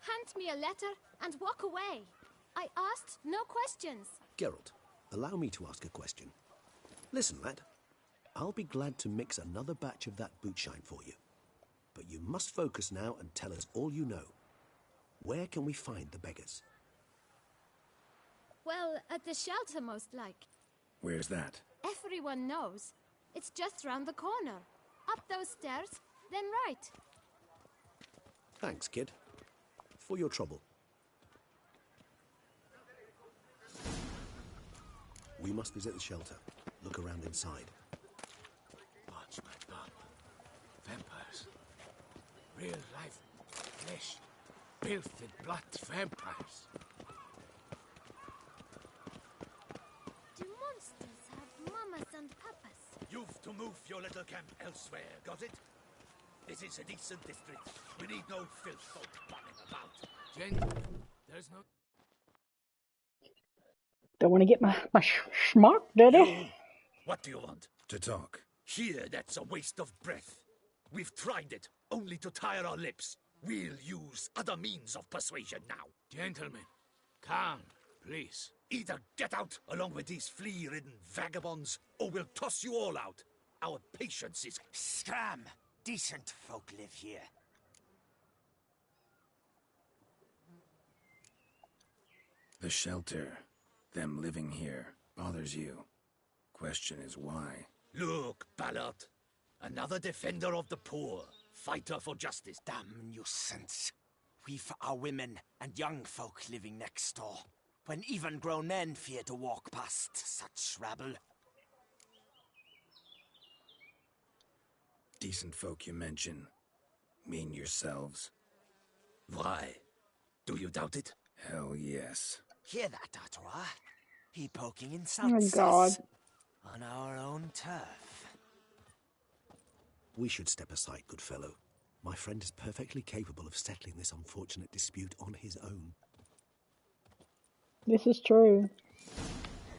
hand me a letter, and walk away. I asked no questions. Geralt, allow me to ask a question. Listen, lad. I'll be glad to mix another batch of that bootshine for you. But you must focus now and tell us all you know. Where can we find the beggars? Well, at the shelter, most like. Where's that? Everyone knows. It's just round the corner. Up those stairs, then right. Thanks, kid. For your trouble. We must visit the shelter. Look around inside. Watch my bum. Vampires. Real life flesh. Built with blood vampires. Do monsters have mamas and papas? You've to move your little camp elsewhere, got it? This is a decent district. We need no filth folk bumming about. Gentlemen, there's no... Don't want to get my schmuck, did it? What do you want? To talk. Here, that's a waste of breath. We've tried it, only to tire our lips. We'll use other means of persuasion now. Gentlemen, calm, please. Either get out along with these flea-ridden vagabonds, or we'll toss you all out. Our patience is... Scram! Decent folk live here. The shelter, them living here, bothers you. Question is why? Look, Ballard. Another defender of the poor. Fighter for justice. Damn nuisance. We've our women and young folk living next door, when even grown men fear to walk past such rabble. Decent folk you mention. Mean yourselves? Why? Do you doubt it? Hell yes. Hear that, Artois? He poking Oh insults my God. us on our own turf. We should step aside, good fellow. My friend is perfectly capable of settling this unfortunate dispute on his own. This is true.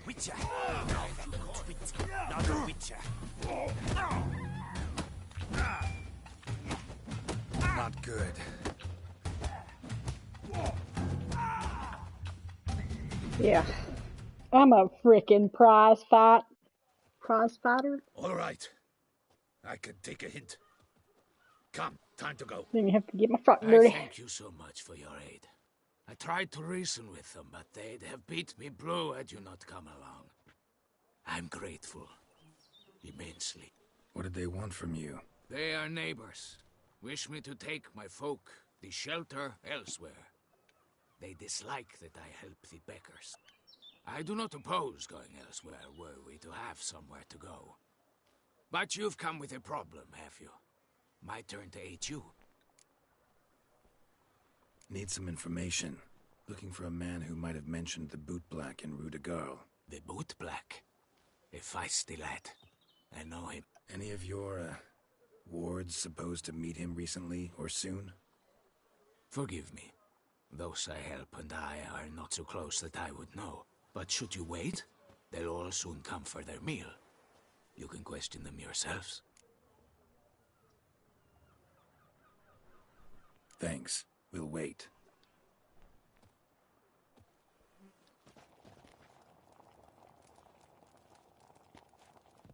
Witcher! Not a witcher. Not good. Yeah. I'm a frickin' prize fighter. All right. I can take a hint. Come, time to go. Then you have to get my front I dirty. thank you so much for your aid. I tried to reason with them, but they'd have beat me blue had you not come along. I'm grateful. Immensely. What did they want from you? They are neighbors. Wish me to take my folk, the shelter, elsewhere. They dislike that I help the beggars. I do not oppose going elsewhere were we to have somewhere to go. But you've come with a problem, have you? My turn to aid you. Need some information. Looking for a man who might have mentioned the boot black in Rue de Garl. The boot black. A feisty lad. I know him. Any of your, wards supposed to meet him recently or soon? Forgive me. Those I help and I are not so close that I would know. But should you wait, they'll all soon come for their meal. You can question them yourselves. Thanks. We'll wait.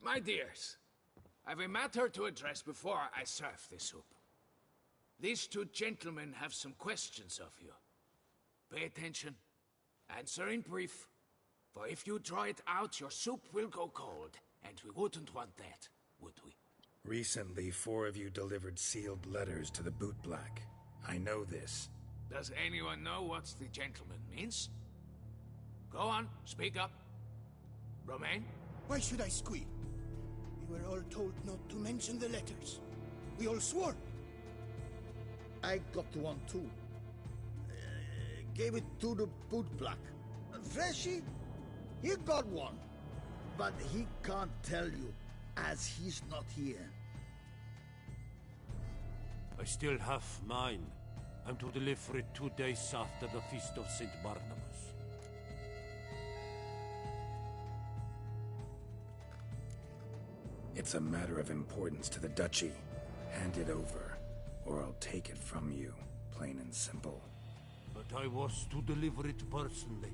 My dears, I've a matter to address before I serve the soup. These two gentlemen have some questions of you. Pay attention. Answer in brief. For if you draw it out, your soup will go cold. And we wouldn't want that, would we? Recently, 4 of you delivered sealed letters to the boot black. I know this. Does anyone know what the gentleman means? Go on, speak up. Romain? Why should I squeal? We were all told not to mention the letters. We all swore. I got one too. Gave it to the boot black. Freshy, he got one. But he can't tell you, as he's not here. I still have mine. I'm to deliver it 2 days after the Feast of St. Barnabas. It's a matter of importance to the Duchy. Hand it over, or I'll take it from you, plain and simple. But I was to deliver it personally.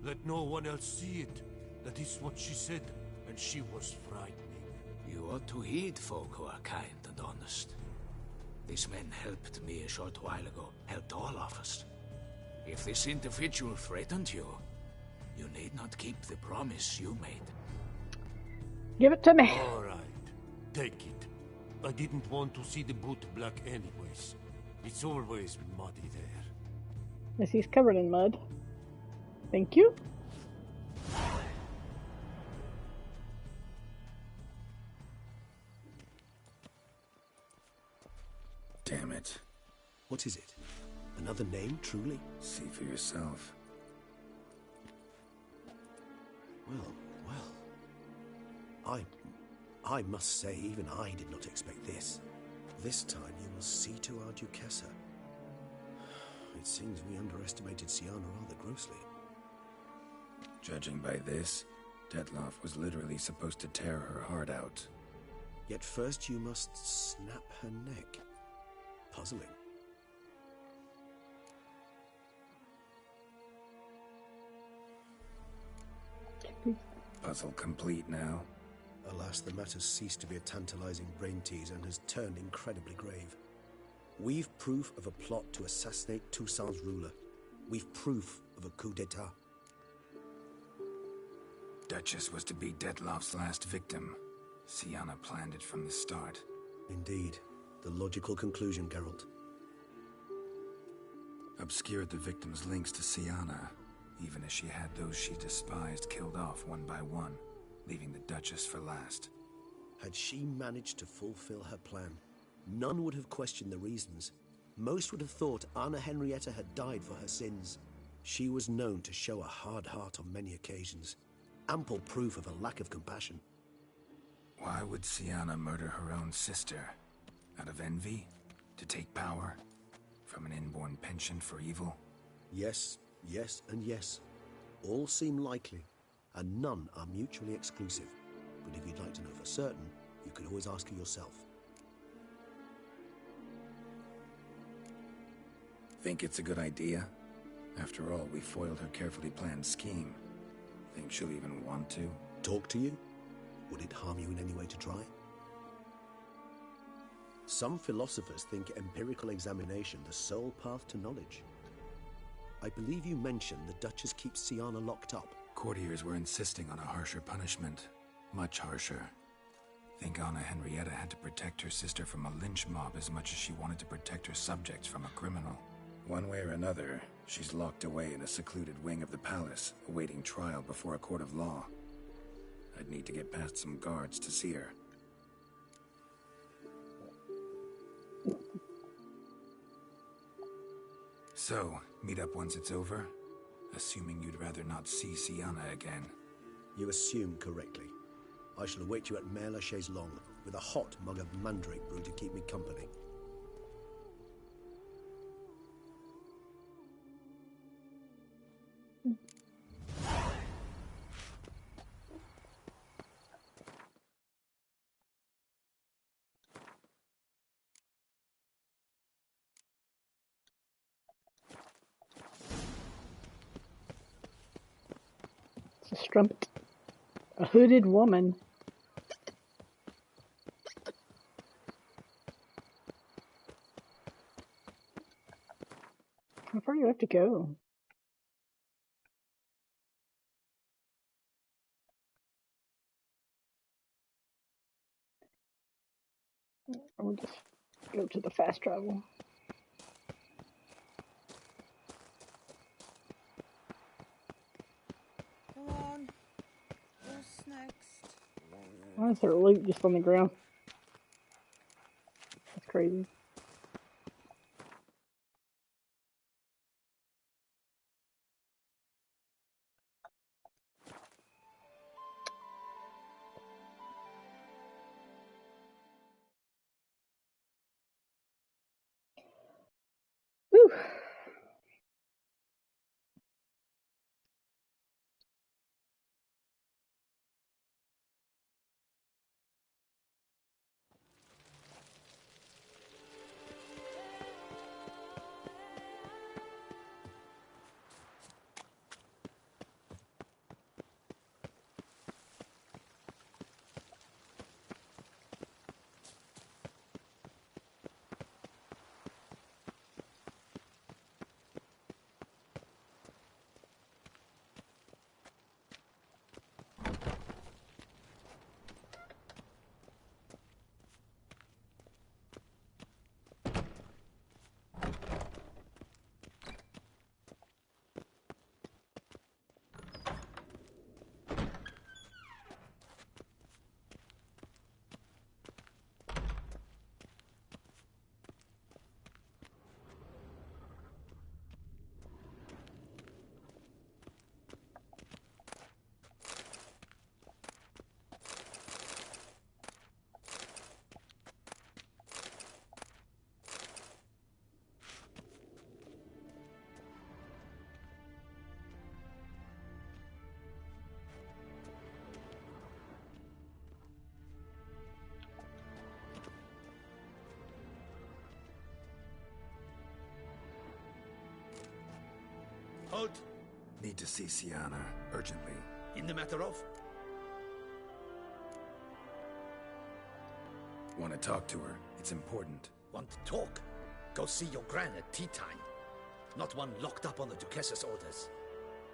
Let no one else see it. That is what she said, and she was frightening. You ought to heed folk who are kind and honest. This man helped me a short while ago, helped all of us. If this individual threatened you, you need not keep the promise you made. Give it to me. All right, take it. I didn't want to see the boot black anyways. It's always muddy there. Yes, he's covered in mud. Thank you. Damn it. What is it? Another name, truly? See for yourself. Well. I must say, even I did not expect this. This time you will see to our Duquesa. It seems we underestimated Syanna rather grossly. Judging by this, Detloff was literally supposed to tear her heart out. Yet first you must snap her neck. Puzzling. Puzzle complete now. Alas, the matter's ceased to be a tantalizing brain tease and has turned incredibly grave. We've proof of a plot to assassinate Toussaint's ruler. We've proof of a coup d'etat. Duchess was to be Detloff's last victim. Syanna planned it from the start. Indeed. The logical conclusion, Geralt. Obscured the victim's links to Syanna, even as she had those she despised killed off one by one, leaving the Duchess for last. Had she managed to fulfill her plan, none would have questioned the reasons. Most would have thought Anna Henrietta had died for her sins. She was known to show a hard heart on many occasions. Ample proof of a lack of compassion. Why would Syanna murder her own sister? Out of envy? To take power? From an inborn penchant for evil? Yes, yes, and yes. All seem likely, and none are mutually exclusive. But if you'd like to know for certain, you could always ask her yourself. Think it's a good idea? After all, we foiled her carefully planned scheme. Think she'll even want to? Talk to you? Would it harm you in any way to try? Some philosophers think empirical examination the sole path to knowledge. I believe you mentioned the Duchess keeps Syanna locked up. Courtiers were insisting on a harsher punishment. Much harsher. Think Anna Henrietta had to protect her sister from a lynch mob as much as she wanted to protect her subjects from a criminal. One way or another, she's locked away in a secluded wing of the palace, awaiting trial before a court of law. I'd need to get past some guards to see her. So, meet up once it's over? Assuming you'd rather not see Syanna again. You assume correctly. I shall await you at Mare la Chaise Longue, with a hot mug of mandrake brew to keep me company. It's a strumpet. A hooded woman. How far do you have to go? We'll just go to the fast travel. Come on. What's next? Why is there loot just on the ground? That's crazy. Whew. Hold. Need to see Siana urgently. In the matter of? Want to talk to her. It's important. Want to talk? Go see your gran at tea time. Not one locked up on the Duchess's orders.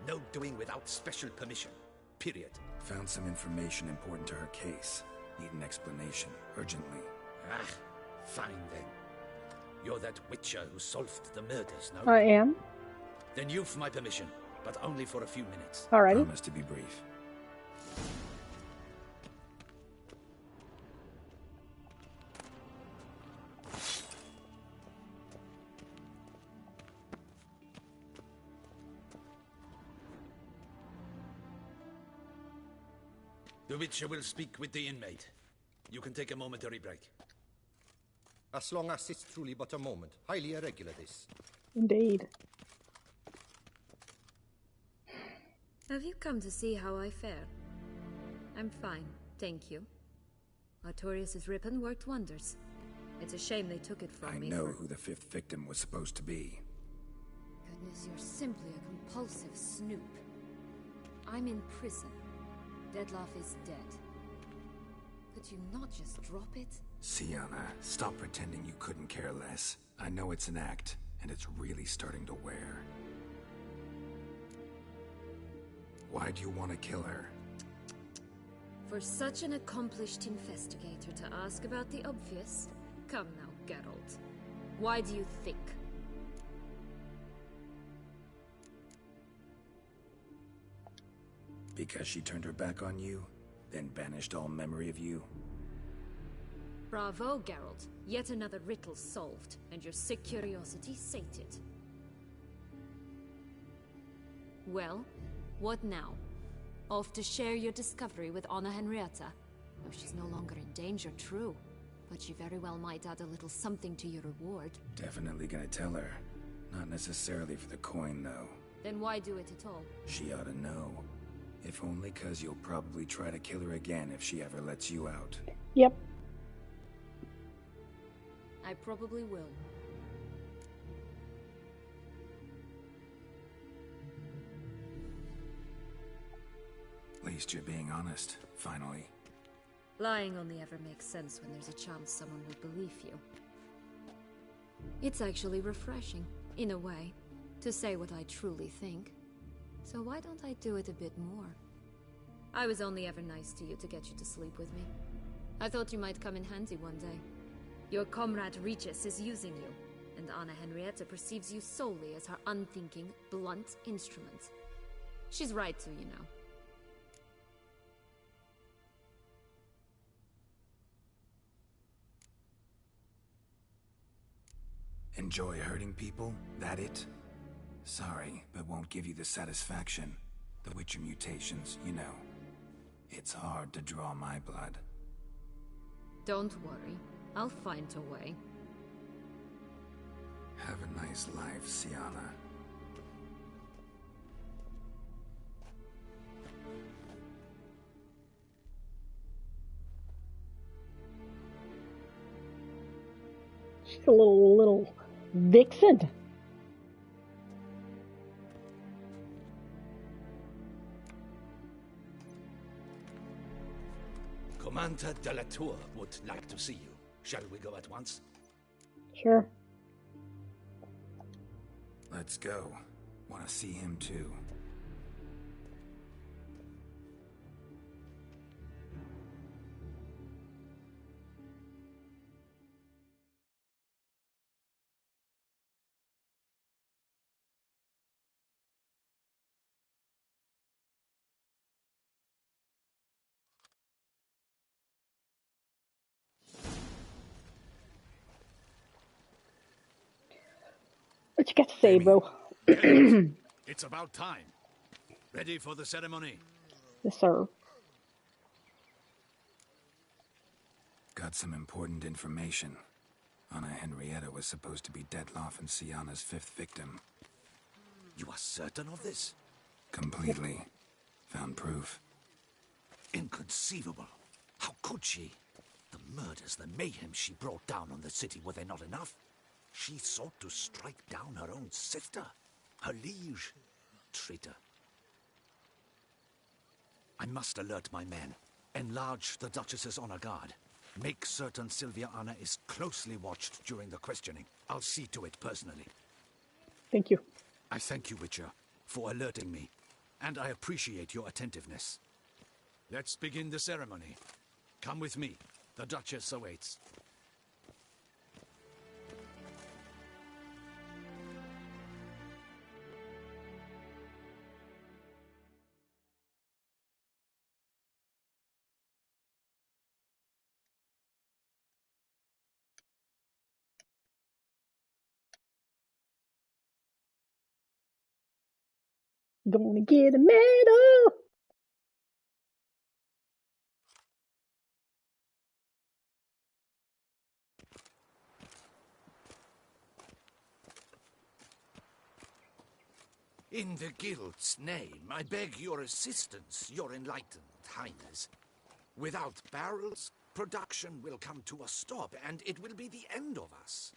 No doing without special permission. Period. Found some information important to her case. Need an explanation. Urgently. Ah, fine then. You're that witcher who solved the murders, no? I am. Then you've my permission, but only for a few minutes. Alrighty. Promise to be brief. The Witcher will speak with the inmate. You can take a momentary break. As long as it's truly but a moment. Highly irregular, this. Indeed. Have you come to see how I fare? I'm fine, thank you. Artorius' ribbon worked wonders. It's a shame they took it from me. I know who the fifth victim was supposed to be. Goodness, you're simply a compulsive snoop. I'm in prison. Dettlaff is dead. Could you not just drop it? Siana, stop pretending you couldn't care less. I know it's an act, and it's really starting to wear. Why do you want to kill her? For such an accomplished investigator to ask about the obvious? Come now, Geralt. Why do you think? Because she turned her back on you, then banished all memory of you? Bravo, Geralt. Yet another riddle solved, and your sick curiosity sated. Well, what now? Off to share your discovery with Anna Henrietta? Oh, she's no longer in danger, true. But she very well might add a little something to your reward. Definitely gonna tell her. Not necessarily for the coin, though. Then why do it at all? She ought to know. If only 'cause you'll probably try to kill her again if she ever lets you out. Yep. I probably will. At least you're being honest, finally. Lying only ever makes sense when there's a chance someone will believe you. It's actually refreshing, in a way, to say what I truly think. So why don't I do it a bit more? I was only ever nice to you to get you to sleep with me. I thought you might come in handy one day. Your comrade Regis is using you, and Anna Henrietta perceives you solely as her unthinking, blunt instrument. She's right to, you know. Enjoy hurting people? That it? Sorry, but won't give you the satisfaction. The Witcher mutations, you know. It's hard to draw my blood. Don't worry. I'll find a way. Have a nice life, Siana. She's a little vixen. Commander de la Tour would like to see you. Shall we go at once? Sure. Let's go. Want to see him too. What you got to say, bro? It's about time. Ready for the ceremony? Yes, sir. Got some important information. Anna Henrietta was supposed to be Dettlaff and Siana's fifth victim. You are certain of this? Completely. Found proof. Inconceivable. How could she? The murders, the mayhem she brought down on the city, were they not enough? She sought to strike down her own sister, her liege. traitor. I must alert my men. Enlarge the Duchess's honor guard. Make certain Sylvia Anna is closely watched during the questioning. I'll see to it personally. Thank you. I thank you, Witcher, for alerting me, and I appreciate your attentiveness. Let's begin the ceremony. Come with me. The Duchess awaits. Gonna get a medal. In the Guild's name, I beg your assistance, your enlightened highness. Without barrels, production will come to a stop, and it will be the end of us.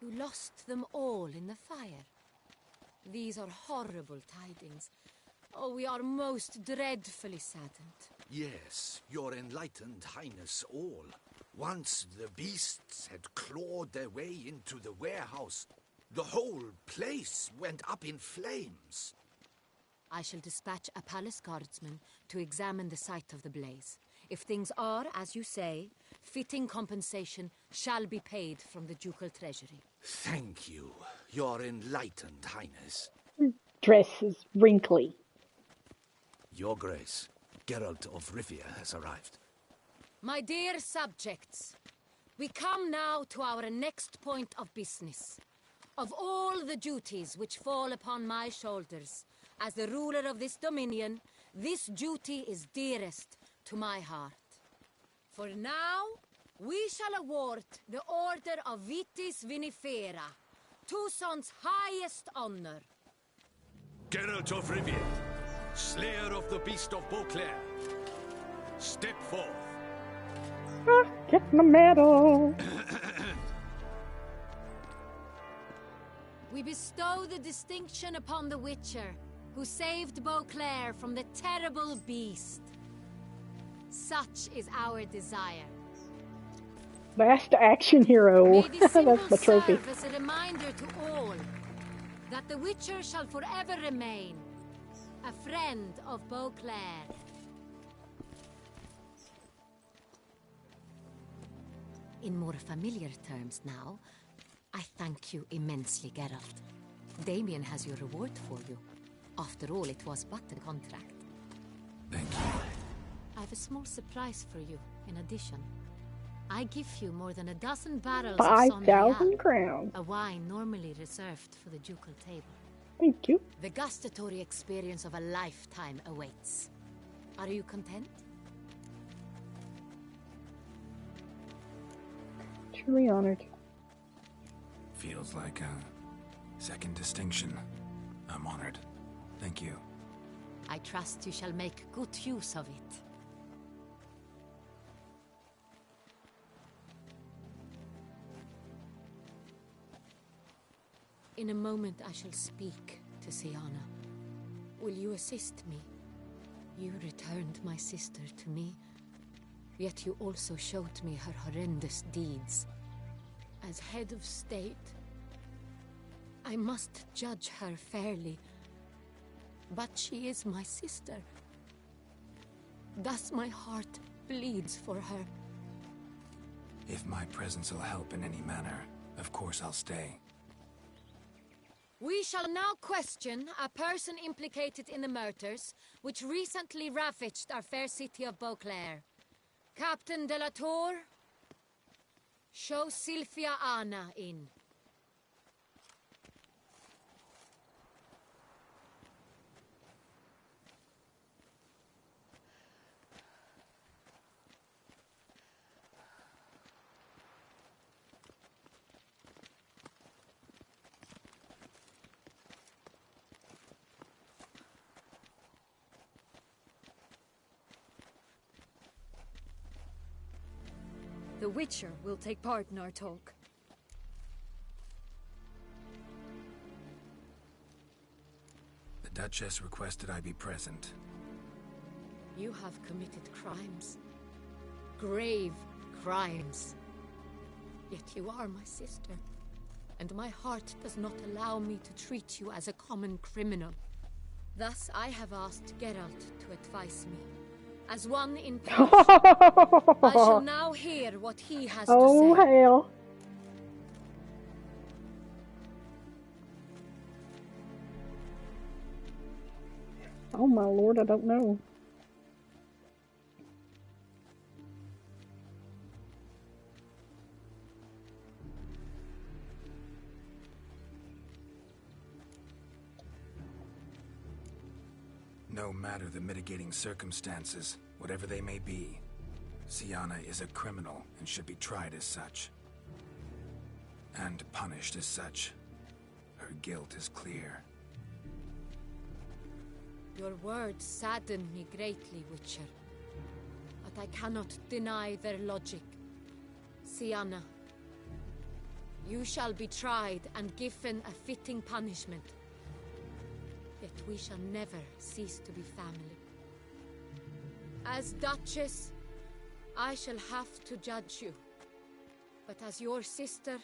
You lost them all in the fire. These are horrible tidings. Oh, we are most dreadfully saddened. Yes, your enlightened highness all. Once the beasts had clawed their way into the warehouse, the whole place went up in flames. I shall dispatch a palace guardsman to examine the site of the blaze. If things are, as you say, fitting compensation shall be paid from the ducal treasury. Thank you, your enlightened highness. Dress is wrinkly. Your Grace, Geralt of Rivia has arrived. My dear subjects, we come now to our next point of business. Of all the duties which fall upon my shoulders, as the ruler of this dominion, this duty is dearest to my heart. For now, we shall award the Order of Vitis Vinifera, Toussaint's highest honor. Geralt of Rivia, slayer of the beast of Beauclair, step forth. Get my medal. We bestow the distinction upon the Witcher, who saved Beauclair from the terrible beast. Such is our desire. Last action hero. May this symbol That's my trophy. serve as a reminder to all that the Witcher shall forever remain a friend of Beauclair. In more familiar terms now, I thank you immensely, Geralt. Damien has your reward for you. After all, it was but a contract. Thank you. I have a small surprise for you, in addition. I give you more than a dozen barrels of 5,000 Sombriel, crowns. a wine normally reserved for the ducal table. Thank you. The gustatory experience of a lifetime awaits. Are you content? Truly honored. Feels like a second distinction. I'm honored. Thank you. I trust you shall make good use of it. In a moment I shall speak to Syanna. Will you assist me? You returned my sister to me, yet you also showed me her horrendous deeds. As head of state, I must judge her fairly. But she is my sister. Thus my heart bleeds for her. If my presence will help in any manner, of course I'll stay. We shall now question a person implicated in the murders which recently ravaged our fair city of Beauclair. Captain de la Tour, show Sylvia Anna in. The Witcher will take part in our talk. The Duchess requested I be present. You have committed crimes. Grave crimes. Yet you are my sister, and my heart does not allow me to treat you as a common criminal. Thus, I have asked Geralt to advise me. As one in power, I shall now hear what he has to say. Oh, hell. Oh, my lord, I don't know. No matter the mitigating circumstances, whatever they may be, Syanna is a criminal and should be tried as such. And punished as such. Her guilt is clear. Your words sadden me greatly, Witcher. But I cannot deny their logic. Syanna, you shall be tried and given a fitting punishment. Yet we shall never cease to be family. As Duchess, I shall have to judge you. But as your sister,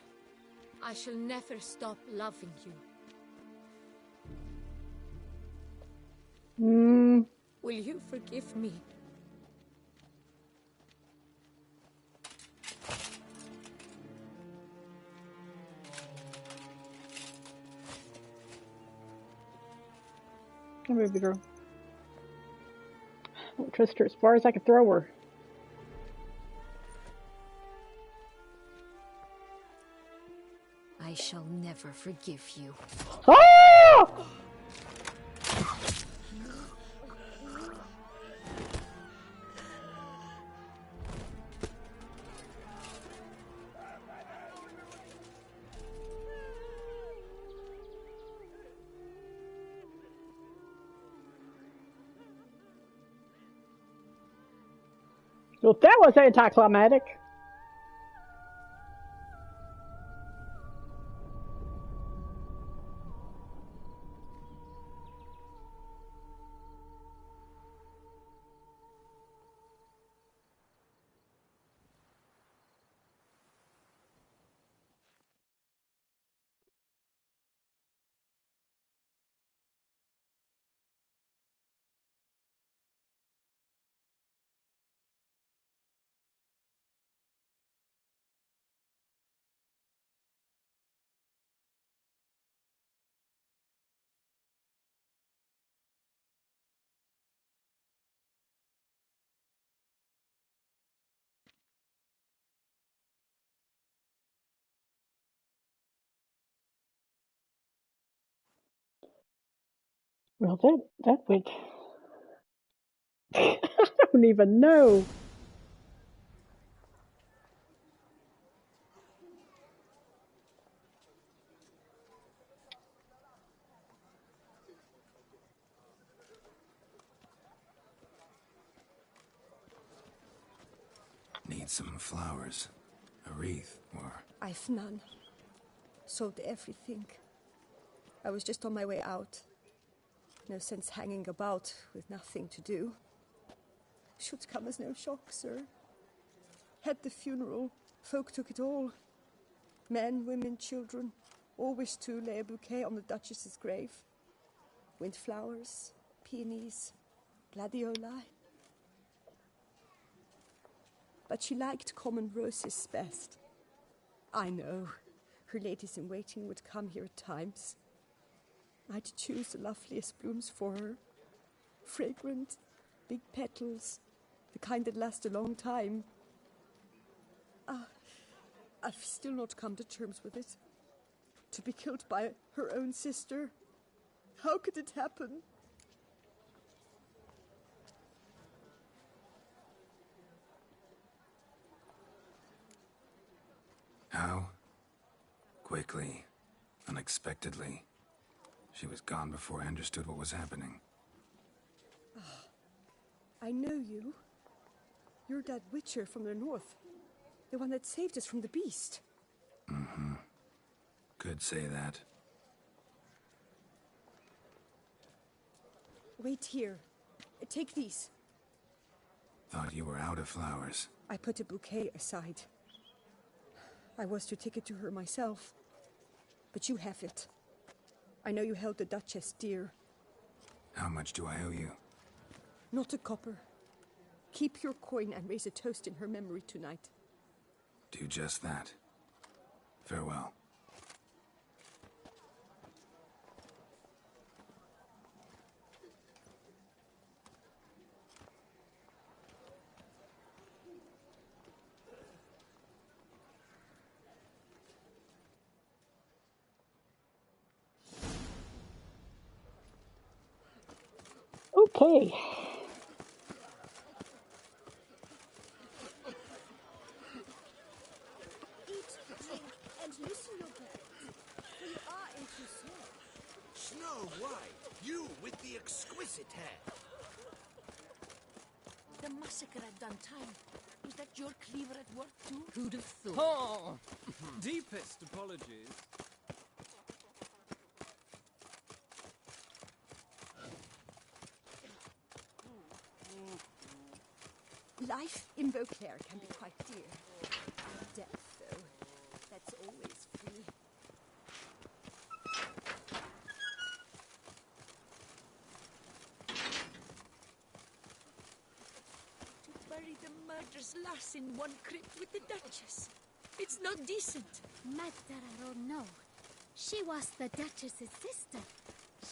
I shall never stop loving you. Will you forgive me? Come here, baby girl. I won't trust her as far as I can throw her. I shall never forgive you. Ah! Well, that was anticlimactic. Well, that went. I don't even know. Need some flowers. A wreath, or... I've none. Sold everything. I was just on my way out. No sense hanging about with nothing to do. Should come as no shock, sir. Had the funeral. Folk took it all. Men, women, children. All wished to lay a bouquet on the Duchess's grave. Windflowers, peonies, gladioli. But she liked common roses best. I know. Her ladies-in-waiting would come here at times. I'd choose the loveliest blooms for her. Fragrant, big petals, the kind that last a long time. I've still not come to terms with it. To be killed by her own sister. How could it happen? How? Quickly. Unexpectedly. She was gone before I understood what was happening. I know you. You're that Witcher from the north. The one that saved us from the beast. Mm-hmm. Could say that. Wait here. Take these. Thought you were out of flowers. I put a bouquet aside. I was to take it to her myself. But you have it. I know you held the Duchess dear. How much do I owe you? Not a copper. Keep your coin and raise a toast in her memory tonight. Do just that. Farewell. Okay. Eat, drink, and loosen your belt, for you are in too small. Snow White, you with the exquisite hair. The massacre at Duntime. Was that your cleaver at work too? Who'd have thought? Oh, deepest apologies. Life in Beauclair can be quite dear. Death, though, that's always free. To bury the murderous lass in one crypt with the Duchess. It's not decent. Matter or no, she was the Duchess's sister.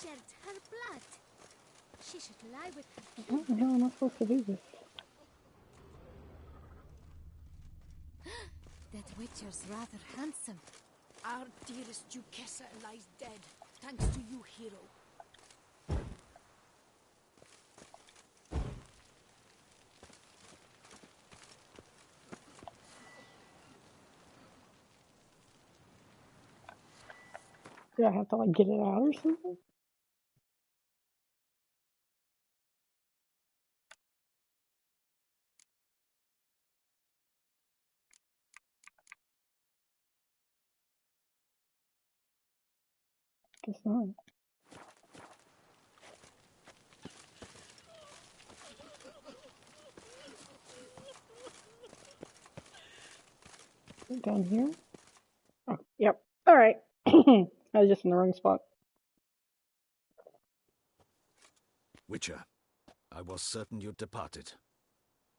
Shared her blood. She should lie with her. How the hell am I supposed to do this? That Witcher's rather handsome. Our dearest Duchessa lies dead, thanks to you, hero. Do I have to like get it out or something? Guess not. Down here? Oh, yep. All right. I was just in the wrong spot. Witcher, I was certain you'd departed.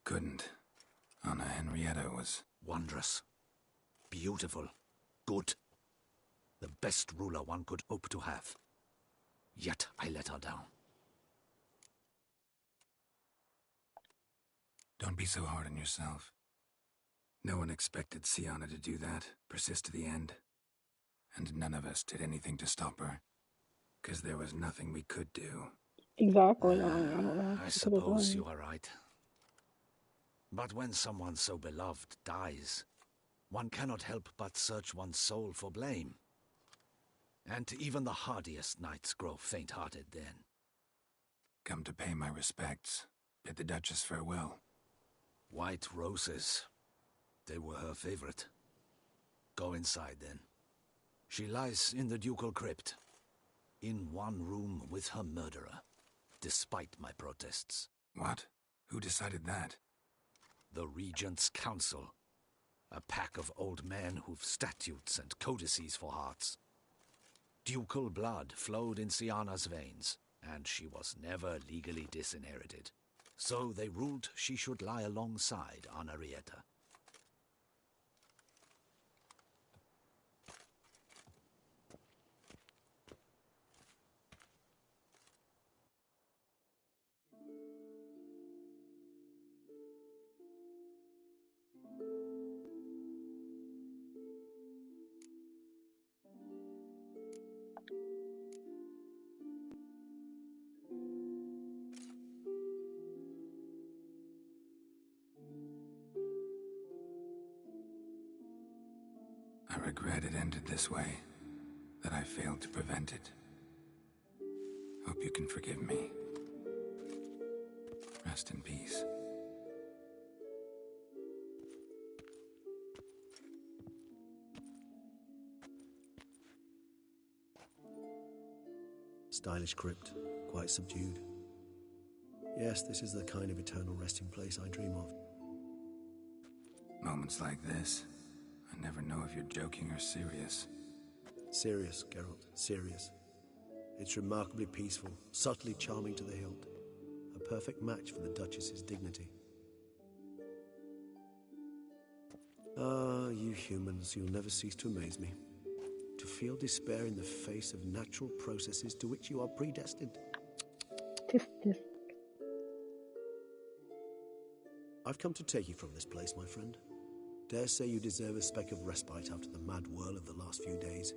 Couldn't. Anna Henrietta was... wondrous. Beautiful. Good. The best ruler one could hope to have. Yet I let her down. Don't be so hard on yourself. No one expected Sienna to do that, persist to the end. And none of us did anything to stop her. 'Cause there was nothing we could do. Exactly. I don't know. I suppose you are right. But when someone so beloved dies, one cannot help but search one's soul for blame. And even the hardiest knights grow faint-hearted then. Come to pay my respects. Bid the Duchess farewell. White roses. They were her favorite. Go inside then. She lies in the ducal crypt. In one room with her murderer. Despite my protests. What? Who decided that? The Regent's Council. A pack of old men who've statutes and codices for hearts. Ducal blood flowed in Sienna's veins, and she was never legally disinherited. So they ruled she should lie alongside Anarietta. I regret it ended this way, that I failed to prevent it. Hope you can forgive me. Rest in peace. Stylish crypt, quite subdued. Yes, this is the kind of eternal resting place I dream of. Moments like this, I never know if you're joking or serious. Serious, Geralt, serious. It's remarkably peaceful, subtly charming to the hilt. A perfect match for the Duchess's dignity. Ah, you humans, you'll never cease to amaze me. To feel despair in the face of natural processes to which you are predestined. I've come to take you from this place, my friend. Dare say you deserve a speck of respite after the mad whirl of the last few days.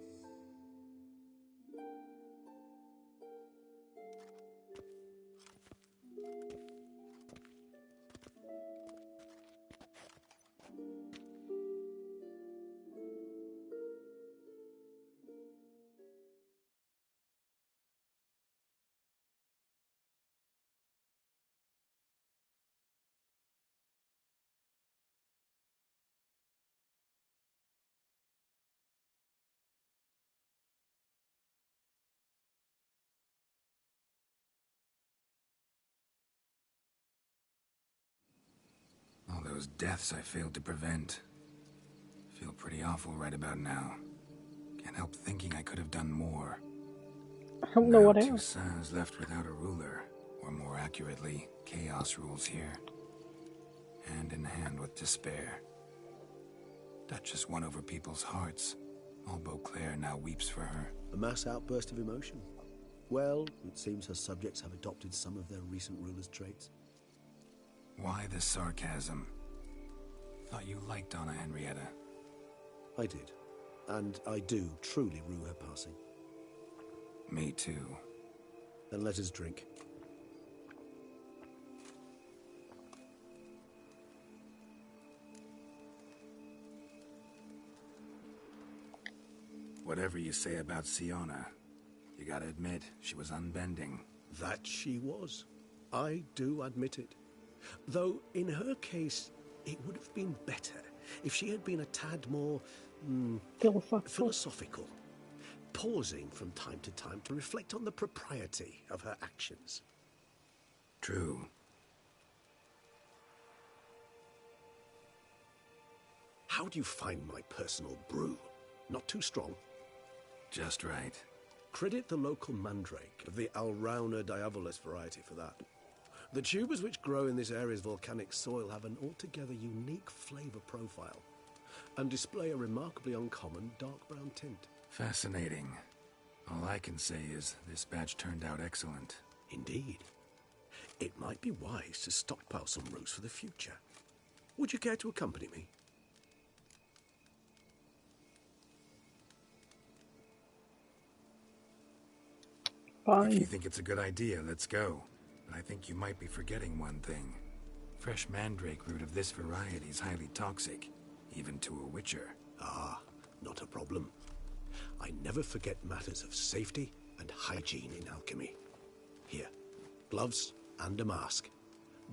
All those deaths I failed to prevent. Feel pretty awful right about now. Can't help thinking I could have done more. I don't know what else. Toussaint's left without a ruler, or more accurately, chaos rules here. Hand in hand with despair. Duchess won over people's hearts. All Beauclair now weeps for her. A mass outburst of emotion. Well, it seems her subjects have adopted some of their recent ruler's traits. Why the sarcasm? Thought you liked Donna Henrietta. I did. And I do truly rue her passing. Me too. Then let us drink. Whatever you say about Siona, you gotta admit, she was unbending. That she was. I do admit it. Though, in her case, it would have been better if she had been a tad more... philosophical. Pausing from time to time to reflect on the propriety of her actions. True. How do you find my personal brew? Not too strong? Just right. Credit the local mandrake of the Alrauna diavolis variety for that. The tubers which grow in this area's volcanic soil have an altogether unique flavor profile and display a remarkably uncommon dark brown tint. Fascinating. All I can say is this batch turned out excellent. Indeed. It might be wise to stockpile some roots for the future. Would you care to accompany me? If you think it's a good idea, let's go. But I think you might be forgetting one thing. Fresh mandrake root of this variety is highly toxic, even to a witcher. Ah, not a problem. I never forget matters of safety and hygiene in alchemy. Here, gloves and a mask.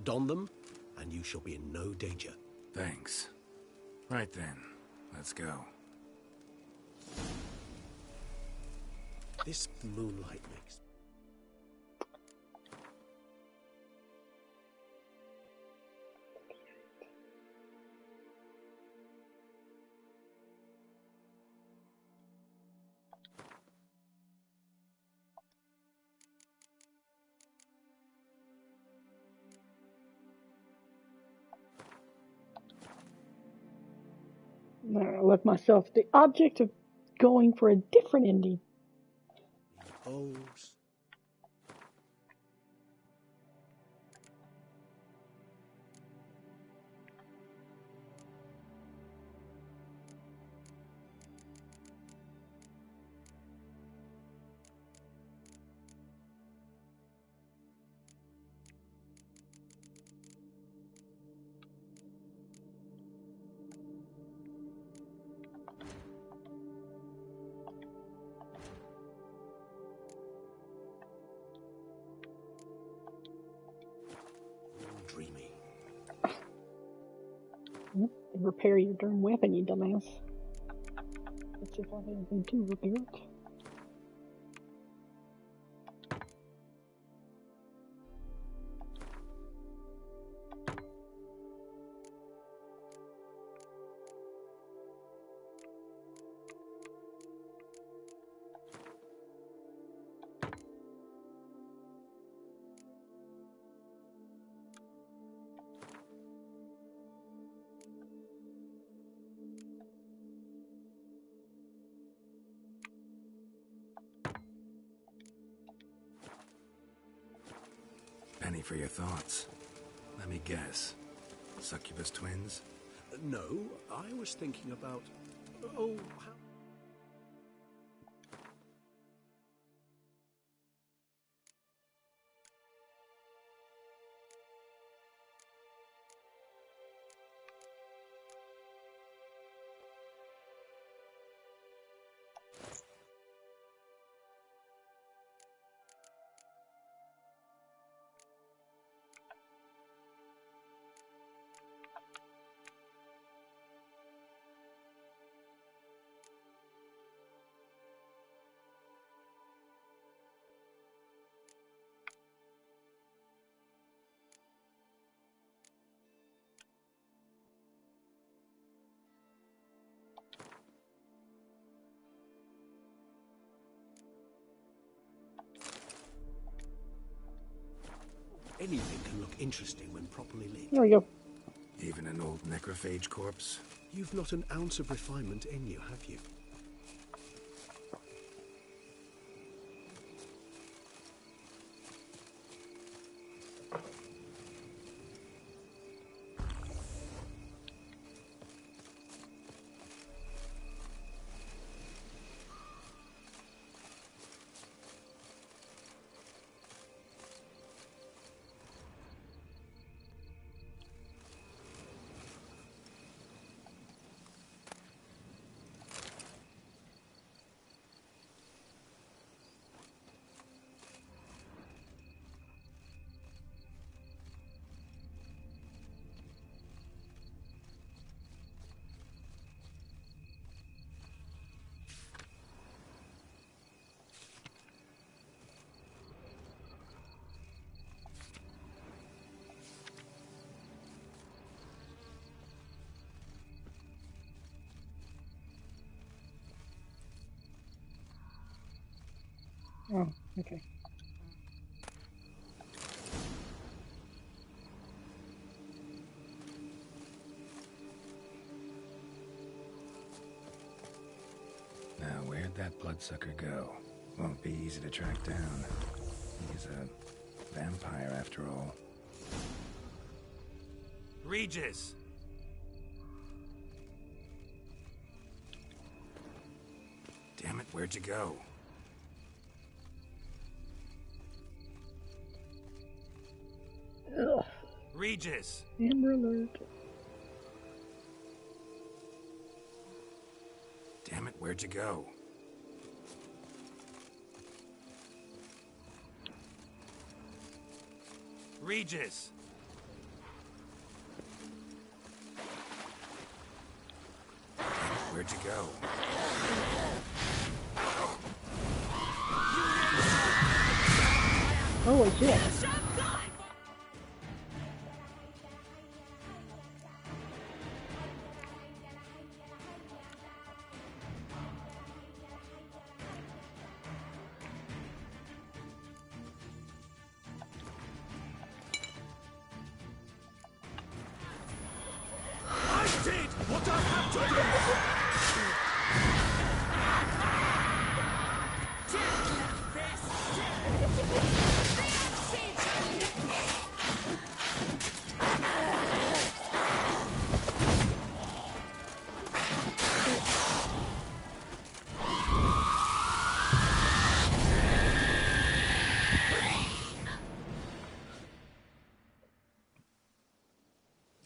Don them, and you shall be in no danger. Thanks. Right then, let's go. This moonlight makes... I left myself the object of going for a different ending. Oh, dreamy. Repair your darn weapon, you dumbass. Let's see if I have anything to repair it. penny for your thoughts. Let me guess. Succubus twins? No, I was thinking about... Oh, how... Anything can look interesting when properly lit. There we go. Even an old necrophage corpse? You've not an ounce of refinement in you, have you? Oh, okay. Now, where'd that bloodsucker go? Won't be easy to track down. He's a vampire after all. Regis! Damn it, where'd you go? Ugh. Regis! Amber alert. Damn it, where'd you go? Regis! Damn it, where'd you go? Holy shit.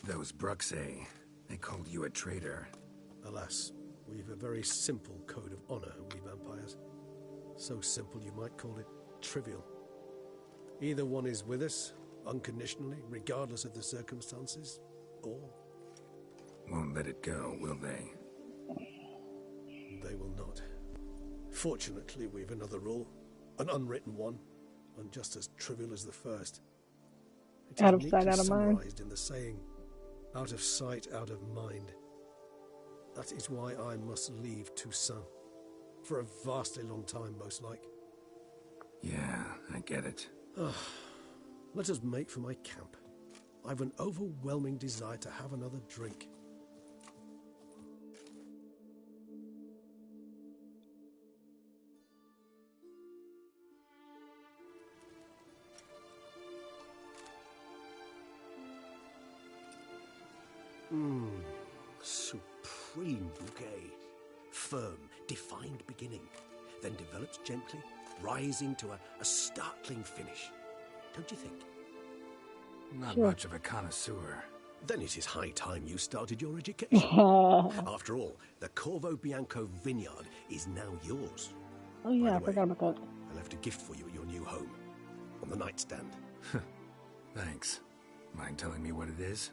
Those Bruxae, they called you a traitor. Alas, we've a very simple code of honor, we vampires. So simple you might call it trivial. Either one is with us, unconditionally, regardless of the circumstances, or... Won't let it go, will they? They will not. Fortunately, we've another rule, an unwritten one, and just as trivial as the first. It Out of is sight, neatly out of mind. summarized in the saying, out of sight, out of mind. That is why I must leave Toussaint. For a vastly long time, most like. Yeah, I get it. Let us make for my camp. I've an overwhelming desire to have another drink. Supreme bouquet. Firm, defined beginning, then develops gently, rising to a startling finish. Don't you think? Not much of a connoisseur. Then it is high time you started your education. After all, the Corvo Bianco vineyard is now yours. Oh yeah, I forgot about that. I left a gift for you at your new home. On the nightstand. Thanks. Mind telling me what it is?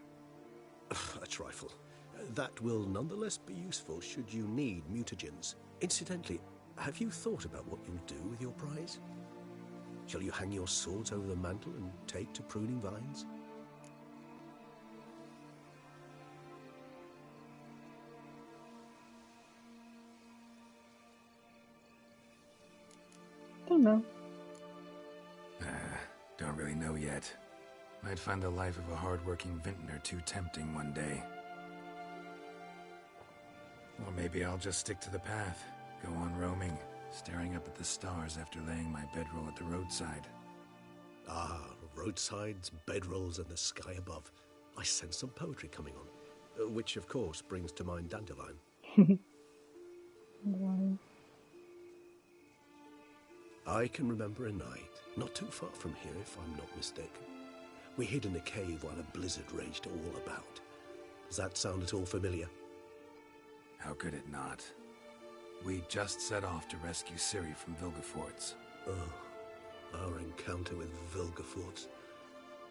A trifle. That will nonetheless be useful should you need mutagens. Incidentally, have you thought about what you'll do with your prize? Shall you hang your swords over the mantle and take to pruning vines? Don't know. Don't really know yet. Might find the life of a hard-working vintner too tempting one day. Or maybe I'll just stick to the path, go on roaming, staring up at the stars after laying my bedroll at the roadside. Ah, roadsides, bedrolls, and the sky above. I sense some poetry coming on, which of course brings to mind Dandelion. I can remember a night, not too far from here if I'm not mistaken. We hid in a cave while a blizzard raged all about. Does that sound at all familiar? How could it not? We just set off to rescue Ciri from Vilgefortz. Oh, our encounter with Vilgefortz.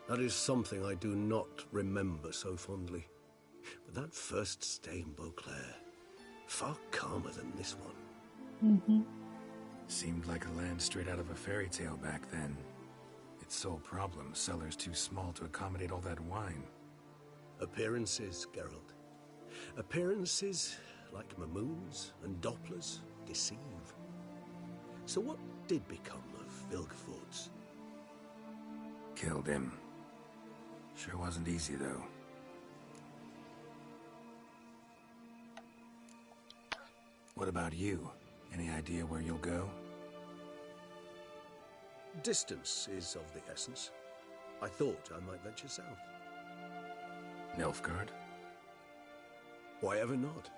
That is something I do not remember so fondly. But that first stay in Beauclair, far calmer than this one. Seemed like a land straight out of a fairy tale back then. Its sole problem, cellars too small to accommodate all that wine. Appearances, Geralt. Appearances, like Mamoons and Dopplers, deceive. So what did become of Vilgefortz? Killed him. Sure wasn't easy, though. What about you? Any idea where you'll go? Distance is of the essence. I thought I might venture south. Nilfgaard? Why ever not?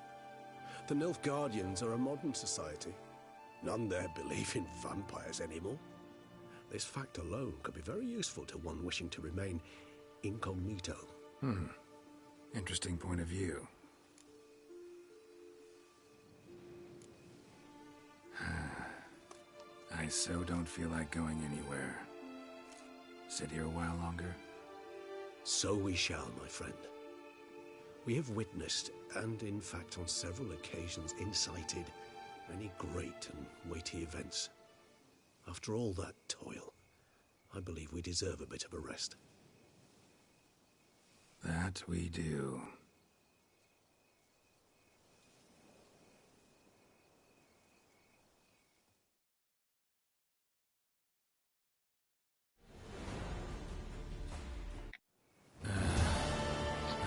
The Nilfgaardians are a modern society. None there believe in vampires anymore. This fact alone could be very useful to one wishing to remain incognito. Interesting point of view. I so don't feel like going anywhere. Sit here a while longer? So we shall, my friend. We have witnessed, and in fact on several occasions incited, many great and weighty events. After all that toil, I believe we deserve a bit of a rest. That we do.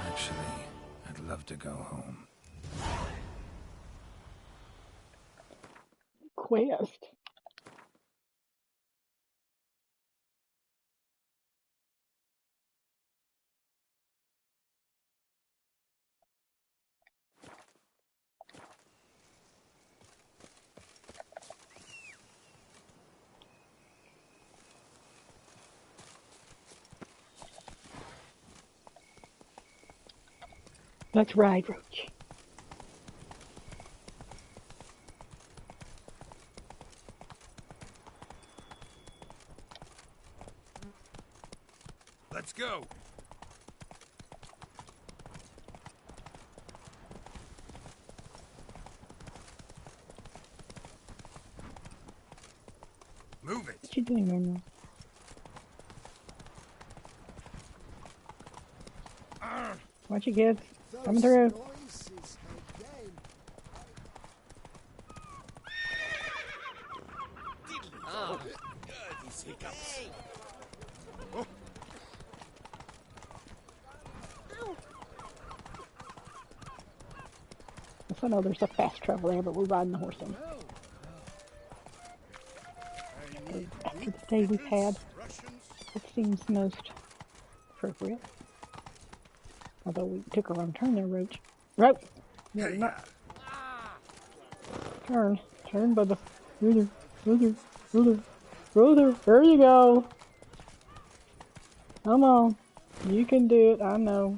Actually, I'd love to go home. Quest. Let's ride, Roach. Let's go. Move it. What you doing, Norma? Watch your kids. Coming through. Oh, these hiccups. I know there's a fast travel there, but we're riding the horse in. After the day we've had, it seems most appropriate. Although we took a wrong turn there, Roach. Roach! Yeah, not... Turn, brother. Brother, there you go. Come on. You can do it, I know.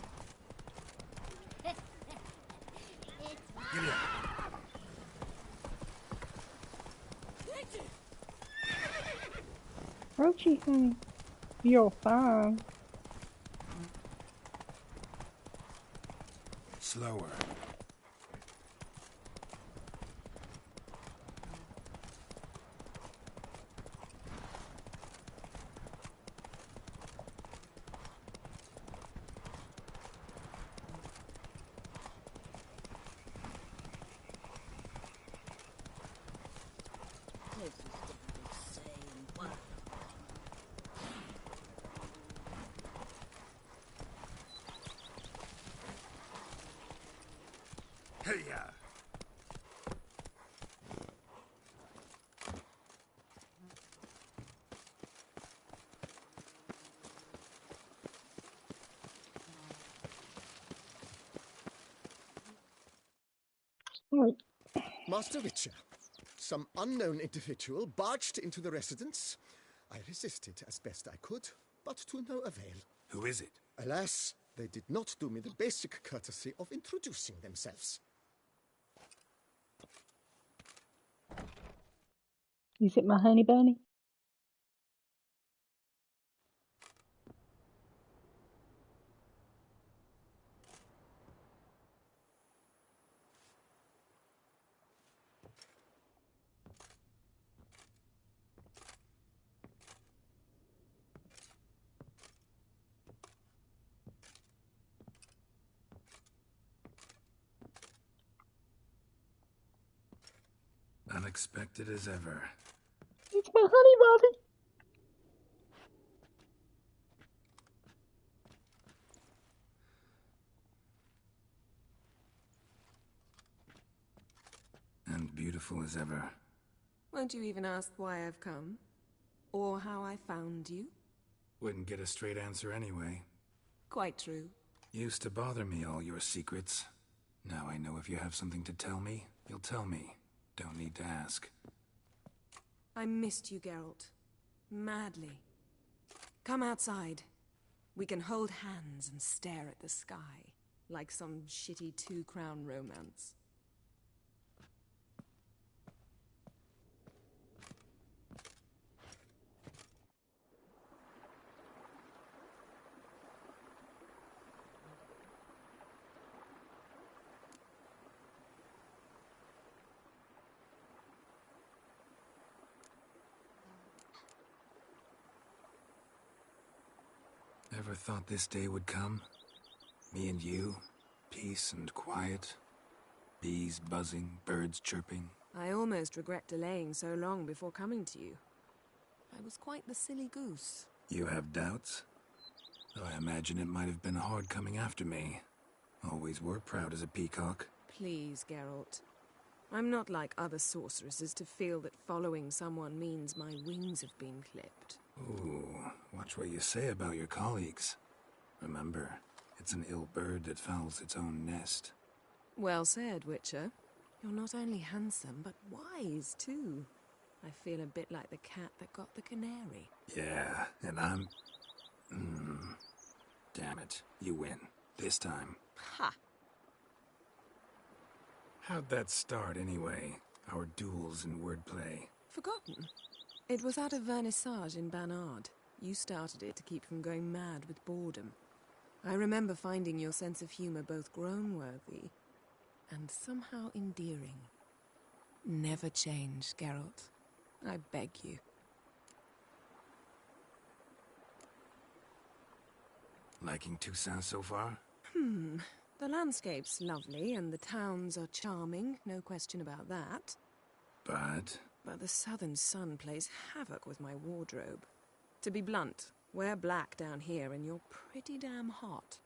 Roachy, honey, you're fine. Slower. Hey-ya! Master Witcher, some unknown individual barged into the residence. I resisted as best I could, but to no avail. Who is it? Alas, they did not do me the basic courtesy of introducing themselves. Is it my honey bunny? Unexpected as ever. It's my honey bunny. And beautiful as ever. Won't you even ask why I've come? Or how I found you? Wouldn't get a straight answer anyway. Quite true. Used to bother me, all your secrets. Now I know if you have something to tell me, you'll tell me. Don't need to ask. I missed you, Geralt. Madly. Come outside. We can hold hands and stare at the sky, like some shitty two-crown romance. Ever thought this day would come? Me and you, peace and quiet, bees buzzing, birds chirping. I almost regret delaying so long before coming to you. I was quite the silly goose. You have doubts? Though I imagine it might have been hard coming after me. Always were proud as a peacock. Please, Geralt. I'm not like other sorceresses to feel that following someone means my wings have been clipped. Ooh, watch what you say about your colleagues. Remember, it's an ill bird that fouls its own nest. Well said, Witcher. You're not only handsome, but wise, too. I feel a bit like the cat that got the canary. Yeah, and I'm... Damn it, you win. This time. Ha! How'd that start, anyway? Our duels and wordplay. Forgotten. It was at a vernissage in Banard. You started it to keep from going mad with boredom. I remember finding your sense of humor both groan-worthy and somehow endearing. Never change, Geralt. I beg you. Liking Toussaint so far? The landscape's lovely and the towns are charming, no question about that. But the southern sun plays havoc with my wardrobe. To be blunt, wear black down here and you're pretty damn hot.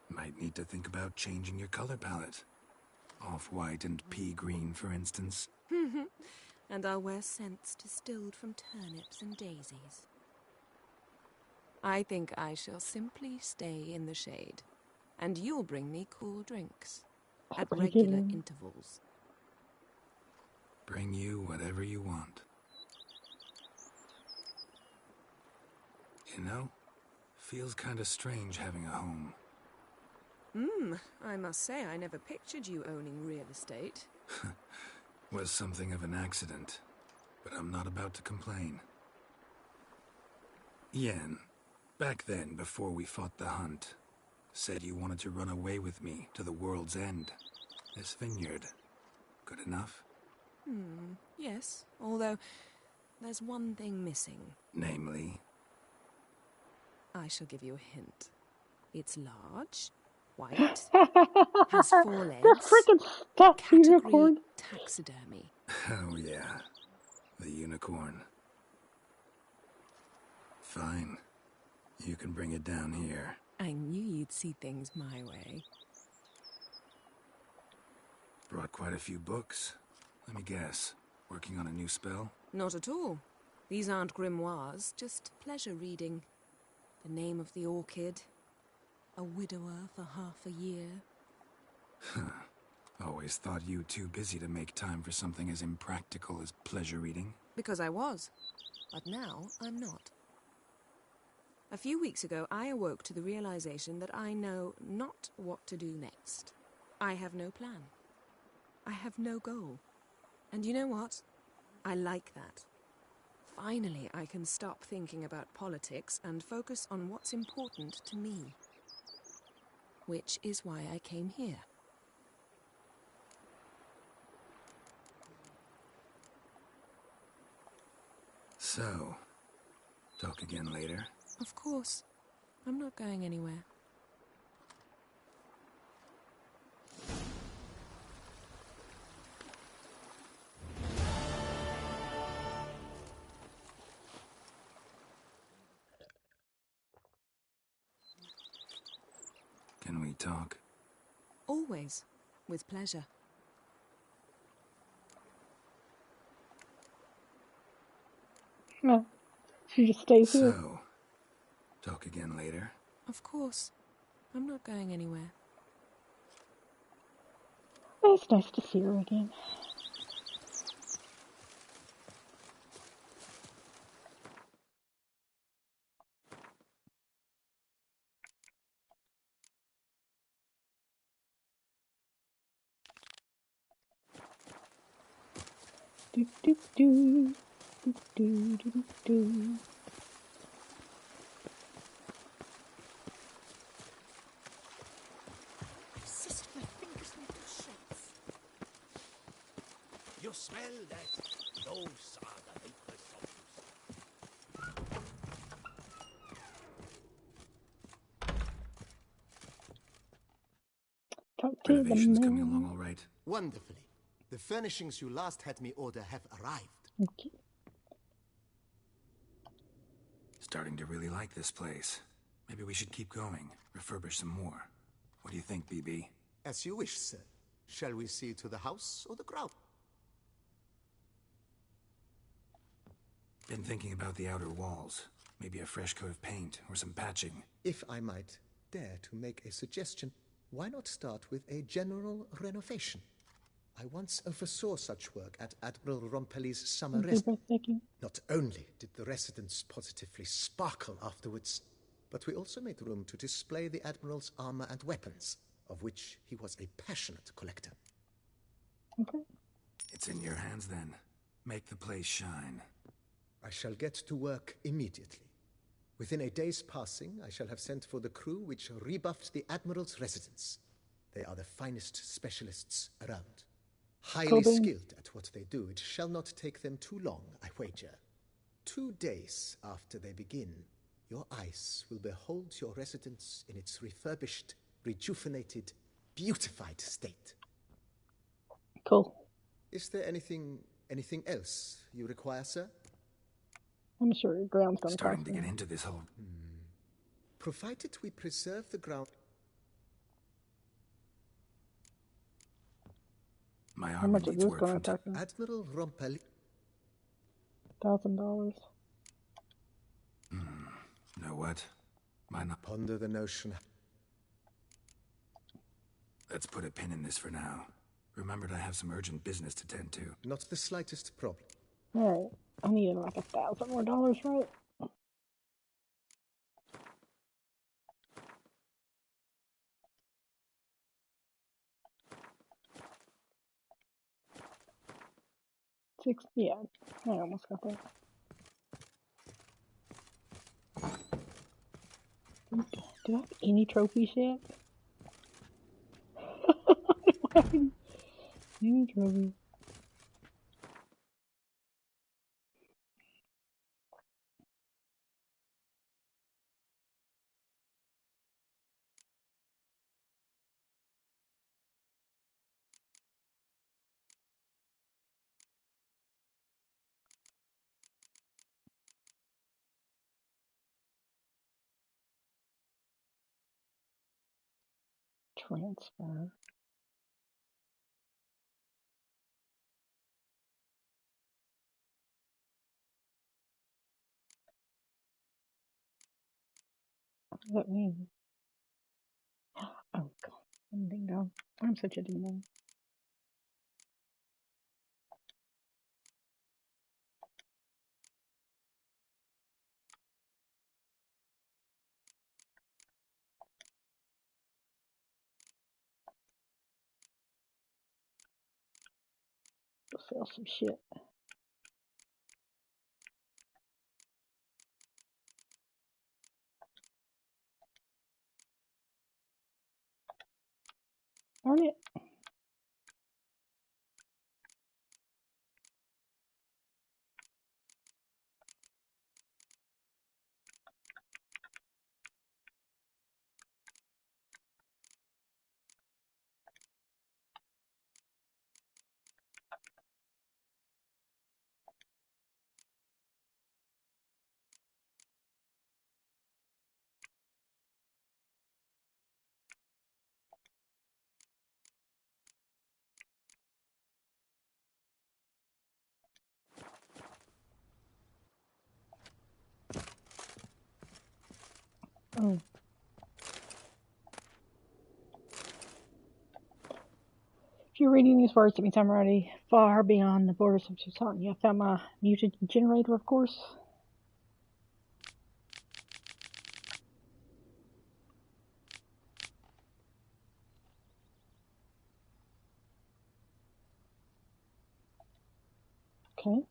Might need to think about changing your color palette. Off-white and pea green, for instance. And I'll wear scents distilled from turnips and daisies. I think I shall simply stay in the shade. And you'll bring me cool drinks. At Regular. regular intervals. Bring you whatever you want. You know, feels kinda strange having a home. I must say I never pictured you owning real estate. Was something of an accident, but I'm not about to complain. Yen, back then, before we fought the hunt, said you wanted to run away with me to the world's end. This vineyard. Good enough? Yes. Although, there's one thing missing. Namely? I shall give you a hint. It's large, white, has 4 legs. The freaking stuffed category unicorn. taxidermy. Oh yeah, the unicorn. Fine. You can bring it down here. I knew you'd see things my way. Brought quite a few books. Let me guess. Working on a new spell? Not at all. These aren't grimoires, just pleasure reading. The name of the orchid. A widower for half a year. Always thought you too busy to make time for something as impractical as pleasure reading. Because I was. But now I'm not. A few weeks ago, I awoke to the realization that I know not what to do next. I have no plan. I have no goal. And you know what? I like that. Finally, I can stop thinking about politics and focus on what's important to me. Which is why I came here. So, talk again later? Of course. I'm not going anywhere. Can we talk? Always. With pleasure. No, she just stays here. So, talk again later? Of course. I'm not going anywhere. It's nice to see her again. Do do do do do do do. Persist, my fingers make no shreds. You smell that? Those are the hateful souls. Talk to the Renovations coming man. along all right? Wonderfully. The furnishings you last had me order have arrived. Okay. Starting to really like this place. Maybe we should keep going, refurbish some more. What do you think, BB? As you wish, sir. Shall we see to the house or the ground? Been thinking about the outer walls. Maybe a fresh coat of paint or some patching. If I might dare to make a suggestion, why not start with a general renovation? I once oversaw such work at Admiral Rompelli's summer residence. Not only did the residence positively sparkle afterwards, but we also made room to display the Admiral's armor and weapons, of which he was a passionate collector. Okay. It's in your hands then. Make the place shine. I shall get to work immediately. Within a day's passing, I shall have sent for the crew which rebuffed the Admiral's residence. They are the finest specialists around. Highly skilled at what they do, it shall not take them too long, I wager. 2 days after they begin, your eyes will behold your residence in its refurbished, rejuvenated, beautified state. Cool. Is there anything else you require, sir? I'm sure your ground's gonna Starting cost to get me. into this whole... Provided we preserve the ground... My How armor much is needs this work gonna from cost me? Admiral Rompelli... $1,000. Know what? Might not... Ponder the notion. Let's put a pin in this for now. Remembered I have some urgent business to tend to. Not the slightest problem. Alright. I needed like $1,000 more, right? Yeah, I almost got that. Do I have any trophies yet? I don't have any trophies. Transfer. What does that mean? Oh, God. Ding dong. I'm such a ding dong. Go sell some shit. Darn it. Oh. If you're reading these words, it means I'm already far beyond the borders of Tucson. I found my muted generator, of course. Okay.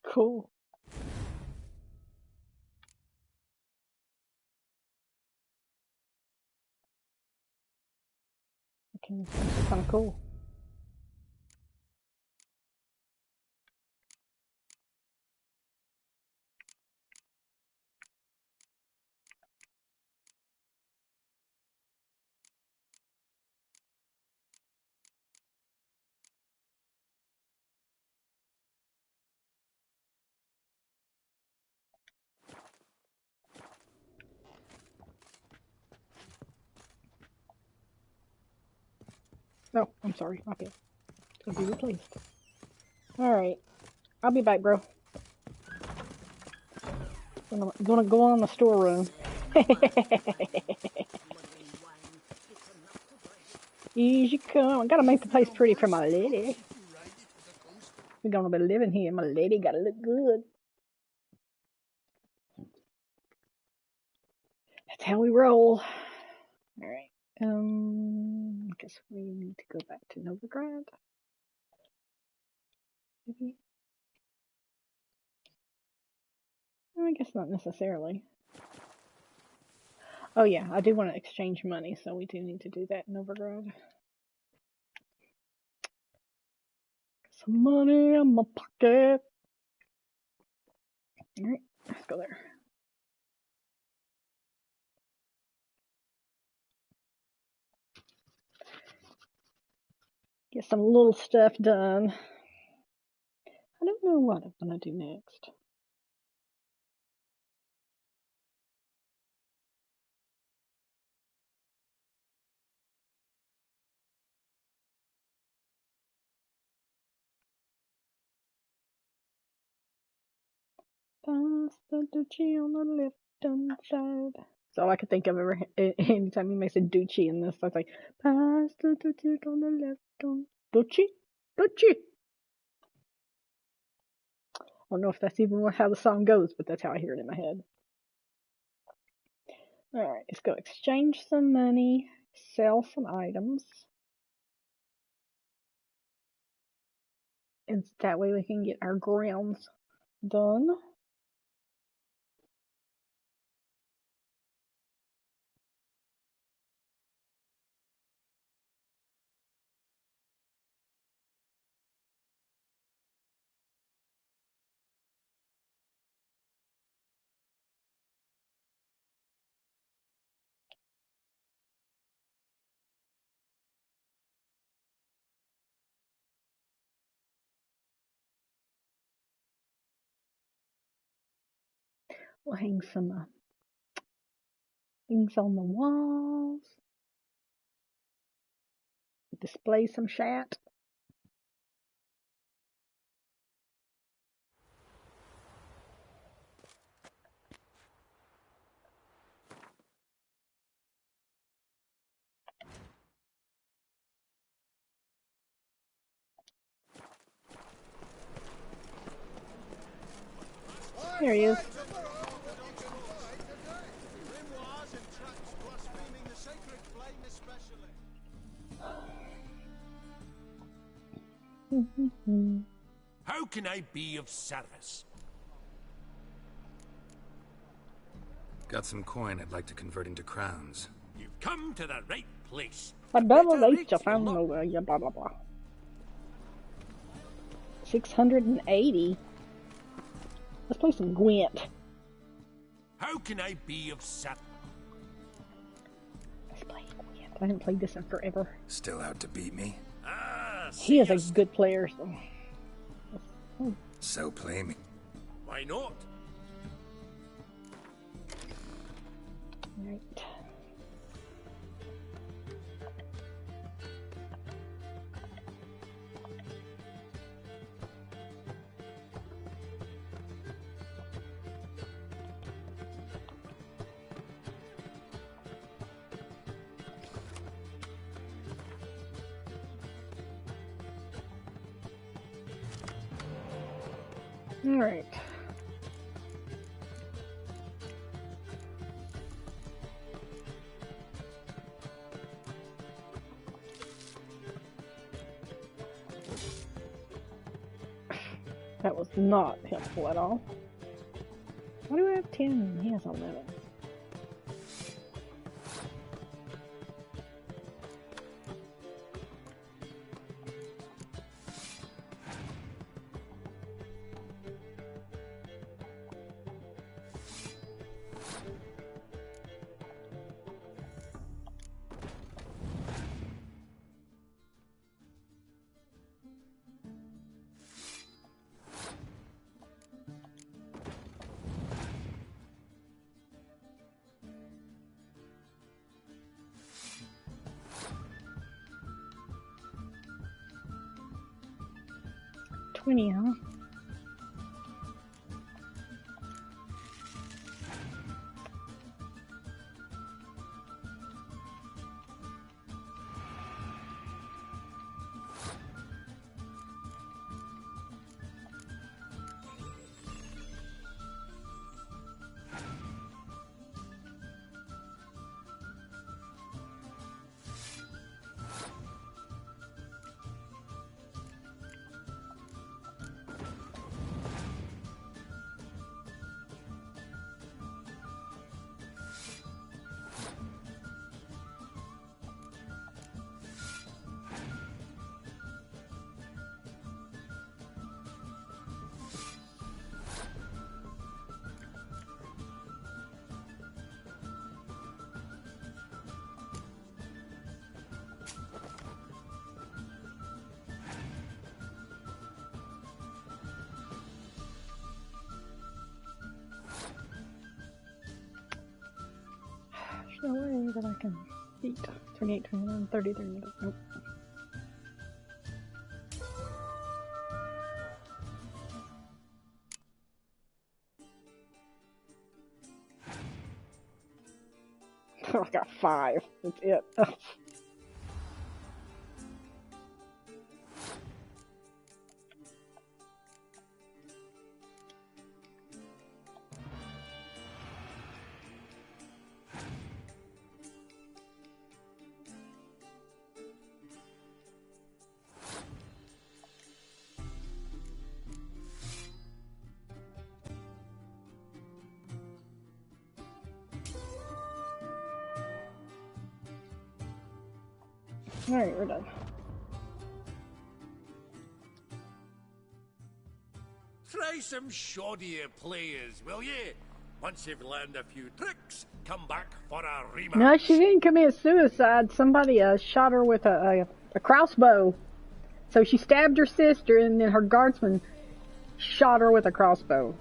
Cool. Okay, that's kind of cool. Oh, I'm sorry. Okay. It's gonna be replaced. Alright. I'll be back, bro. Gonna go on the storeroom. Easy come. I gotta make the place pretty for my lady. We're gonna be living here. My lady gotta look good. That's how we roll. Alright. I guess we need to go back to Novigrad. Maybe? I guess not necessarily. Oh yeah, I do want to exchange money, so we do need to do that in Novigrad. Some money in my pocket. Alright, let's go there. Get some little stuff done. I don't know what I'm gonna do next. Pass the Duchy on the left hand side. That's all I could think of anytime he makes a Duchy in this. I was like, pass the Duchy on the left hand. Duchy? Duchy! I don't know if that's even how the song goes, but that's how I hear it in my head. Alright, let's go exchange some money, sell some items. And that way we can get our grounds done. We'll hang some things on the walls. Display some shat. There he is. How can I be of service? Got some coin I'd like to convert into crowns. You've come to the right place. Blah blah blah. 680. Let's play some Gwent. How can I be of service? Let's play Gwent. I haven't played this in forever. Still out to beat me? He is a good player. So play me. Why not? Right. All right. That was not helpful at all. Why do I have 10? He has 11. Huh? no way that I can beat 28, 29, 30, 30. Nope. I got 5. That's it. Ugh. Alright, we're done. Try some shoddier players, will ye? Once you've learned a few tricks, come back for a rematch. No, she didn't commit suicide. Somebody shot her with a crossbow. So she stabbed her sister, and then her guardsman shot her with a crossbow.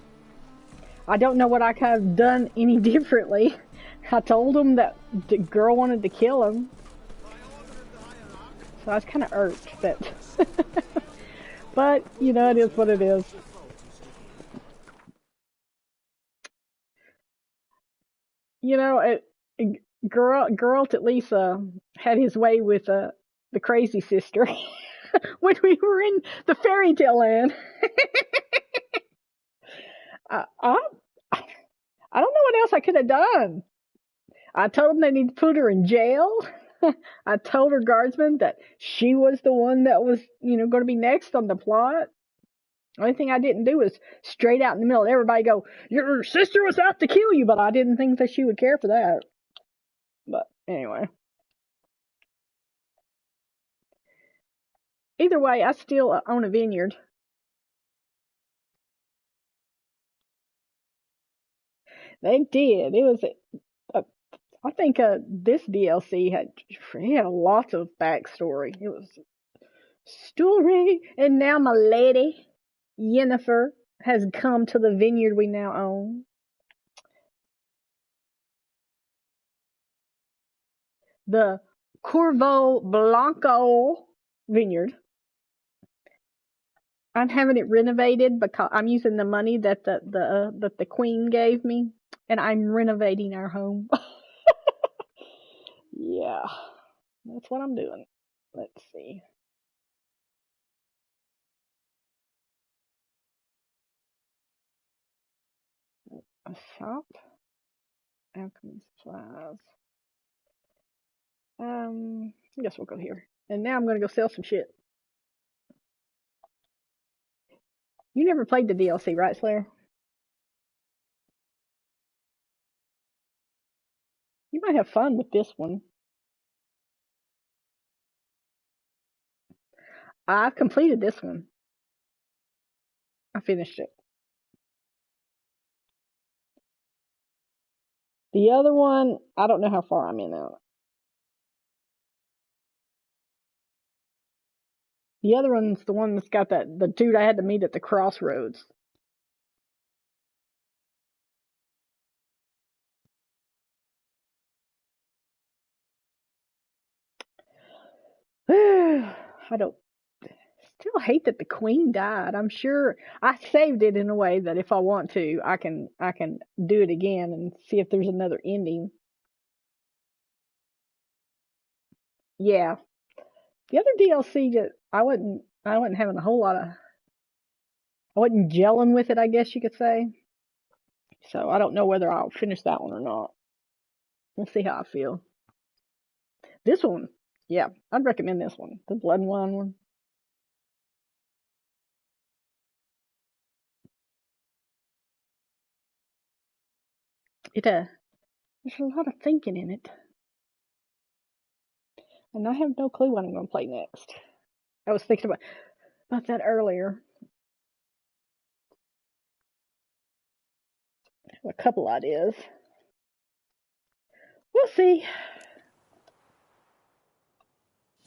I don't know what I could have done any differently. I told him that the girl wanted to kill him. So I was kind of irked, but you know, it is what it is. You know, Geralt at least had his way with the crazy sister when we were in the fairy tale land. I don't know what else I could have done. I told them they need to put her in jail. I told her guardsman that she was the one that was, you know, going to be next on the plot. The only thing I didn't do was straight out in the middle of everybody go, your sister was out to kill you, but I didn't think that she would care for that. But anyway. Either way, I still own a vineyard. They did. It was I think this DLC had lots of backstory. It was story, and now my lady Yennefer has come to the vineyard we now own. The Corvo Blanco vineyard. I'm having it renovated because I'm using the money that the queen gave me, and I'm renovating our home. Yeah, that's what I'm doing. Let's see. A shop. Alchemy supplies. I guess we'll go here. And now I'm gonna go sell some shit. You never played the DLC, right, Slayer? You might have fun with this one. I've completed this one. I finished it. The other one, I don't know how far I'm in now. The other one's the one that's got the dude I had to meet at the crossroads. I still hate that the queen died. I'm sure I saved it in a way that if I want to, I can do it again and see if there's another ending. Yeah. The other DLC that I wasn't having a whole lot of, I wasn't gelling with it, I guess you could say. So I don't know whether I'll finish that one or not. We'll see how I feel. This one, yeah, I'd recommend this one, the Blood and Wine one. There's a lot of thinking in it. And I have no clue what I'm going to play next. I was thinking about that earlier. I have a couple ideas. We'll see.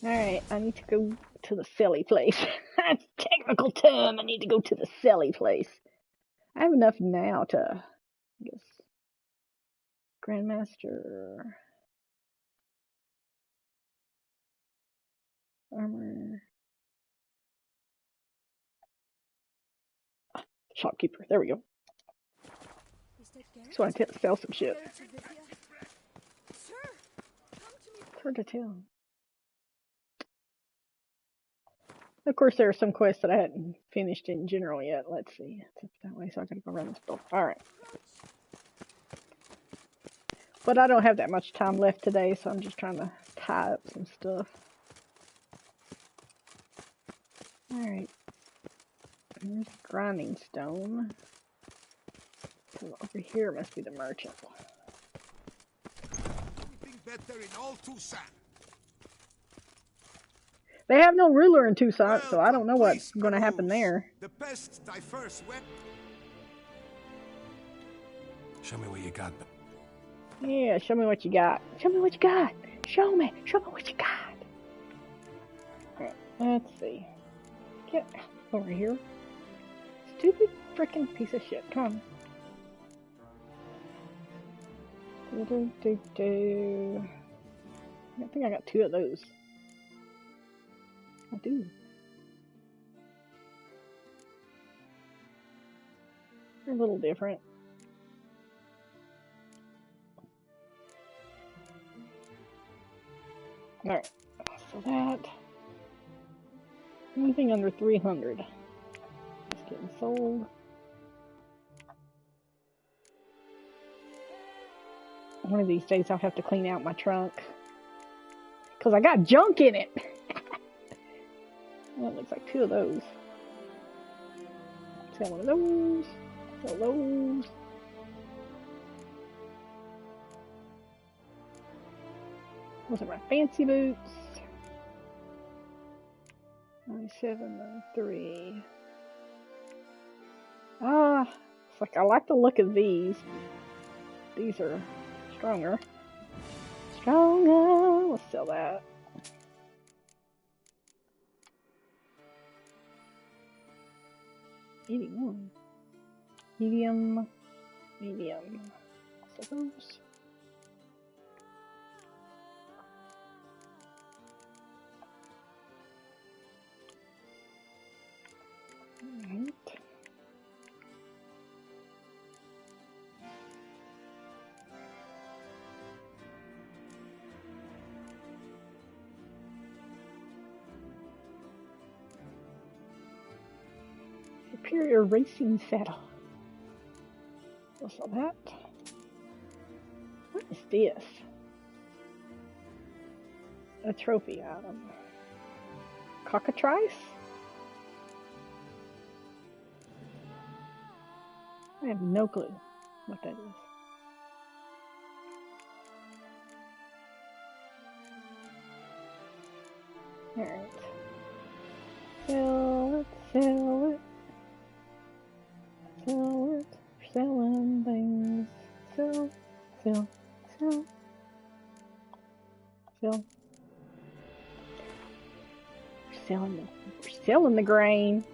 Alright, I need to go to the silly place. That's a technical term. I need to go to the silly place. I have enough now to, I guess, Grandmaster. Armor. Shopkeeper. There we go. Just want to sell some shit. It's hard to tell. Of course, there are some quests that I hadn't finished in general yet. Let's see. It's that way, so I gotta go around this door. Alright. But I don't have that much time left today, so I'm just trying to tie up some stuff. Alright. There's grinding stone. So over here must be the merchant. Anything better in all Tucson? They have no ruler in Tucson, so I don't know what's going to happen there. The best diverse web. Show me what you got. Yeah, show me what you got. Show me what you got. Show me what you got. Alright, let's see. Get over here. Stupid freaking piece of shit. Come on. I think I got 2 of those. I do. They're a little different. Alright, so that. Anything under 300 is getting sold. One of these days I'll have to clean out my trunk. Because I got junk in it. Well, it looks like 2 of those. Sell one of those. Sell those. Those are my fancy boots. 97.93. It's like I like the look of these. These are stronger. Stronger. Let's sell that. $81. Medium. So those. Alright. Superior racing saddle. What's all that? What is this? A trophy item. Cockatrice? I have no clue what that is. Alright. Sell it. Sell it. We're selling things. Sell. We're selling the grain.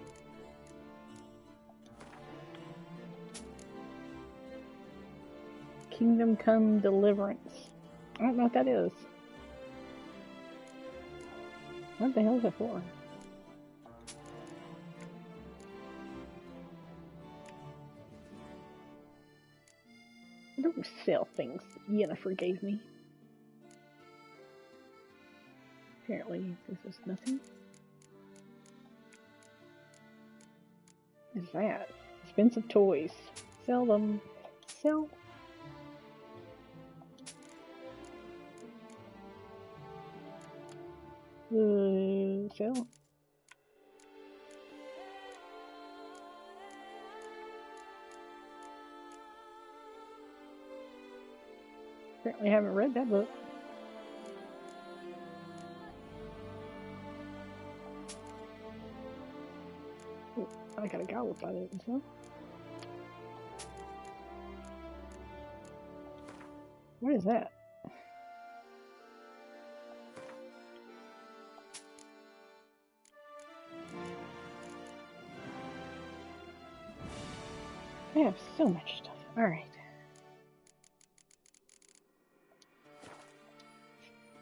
Kingdom Come Deliverance. I don't know what that is. What the hell is it for? I don't sell things Yennefer gave me. Apparently, this is nothing. What is that? Expensive toys. Sell them. Sell. Sell. Apparently I haven't read that book. Oh, I got a goblet by it as well. What is that? I have so much stuff. Alright.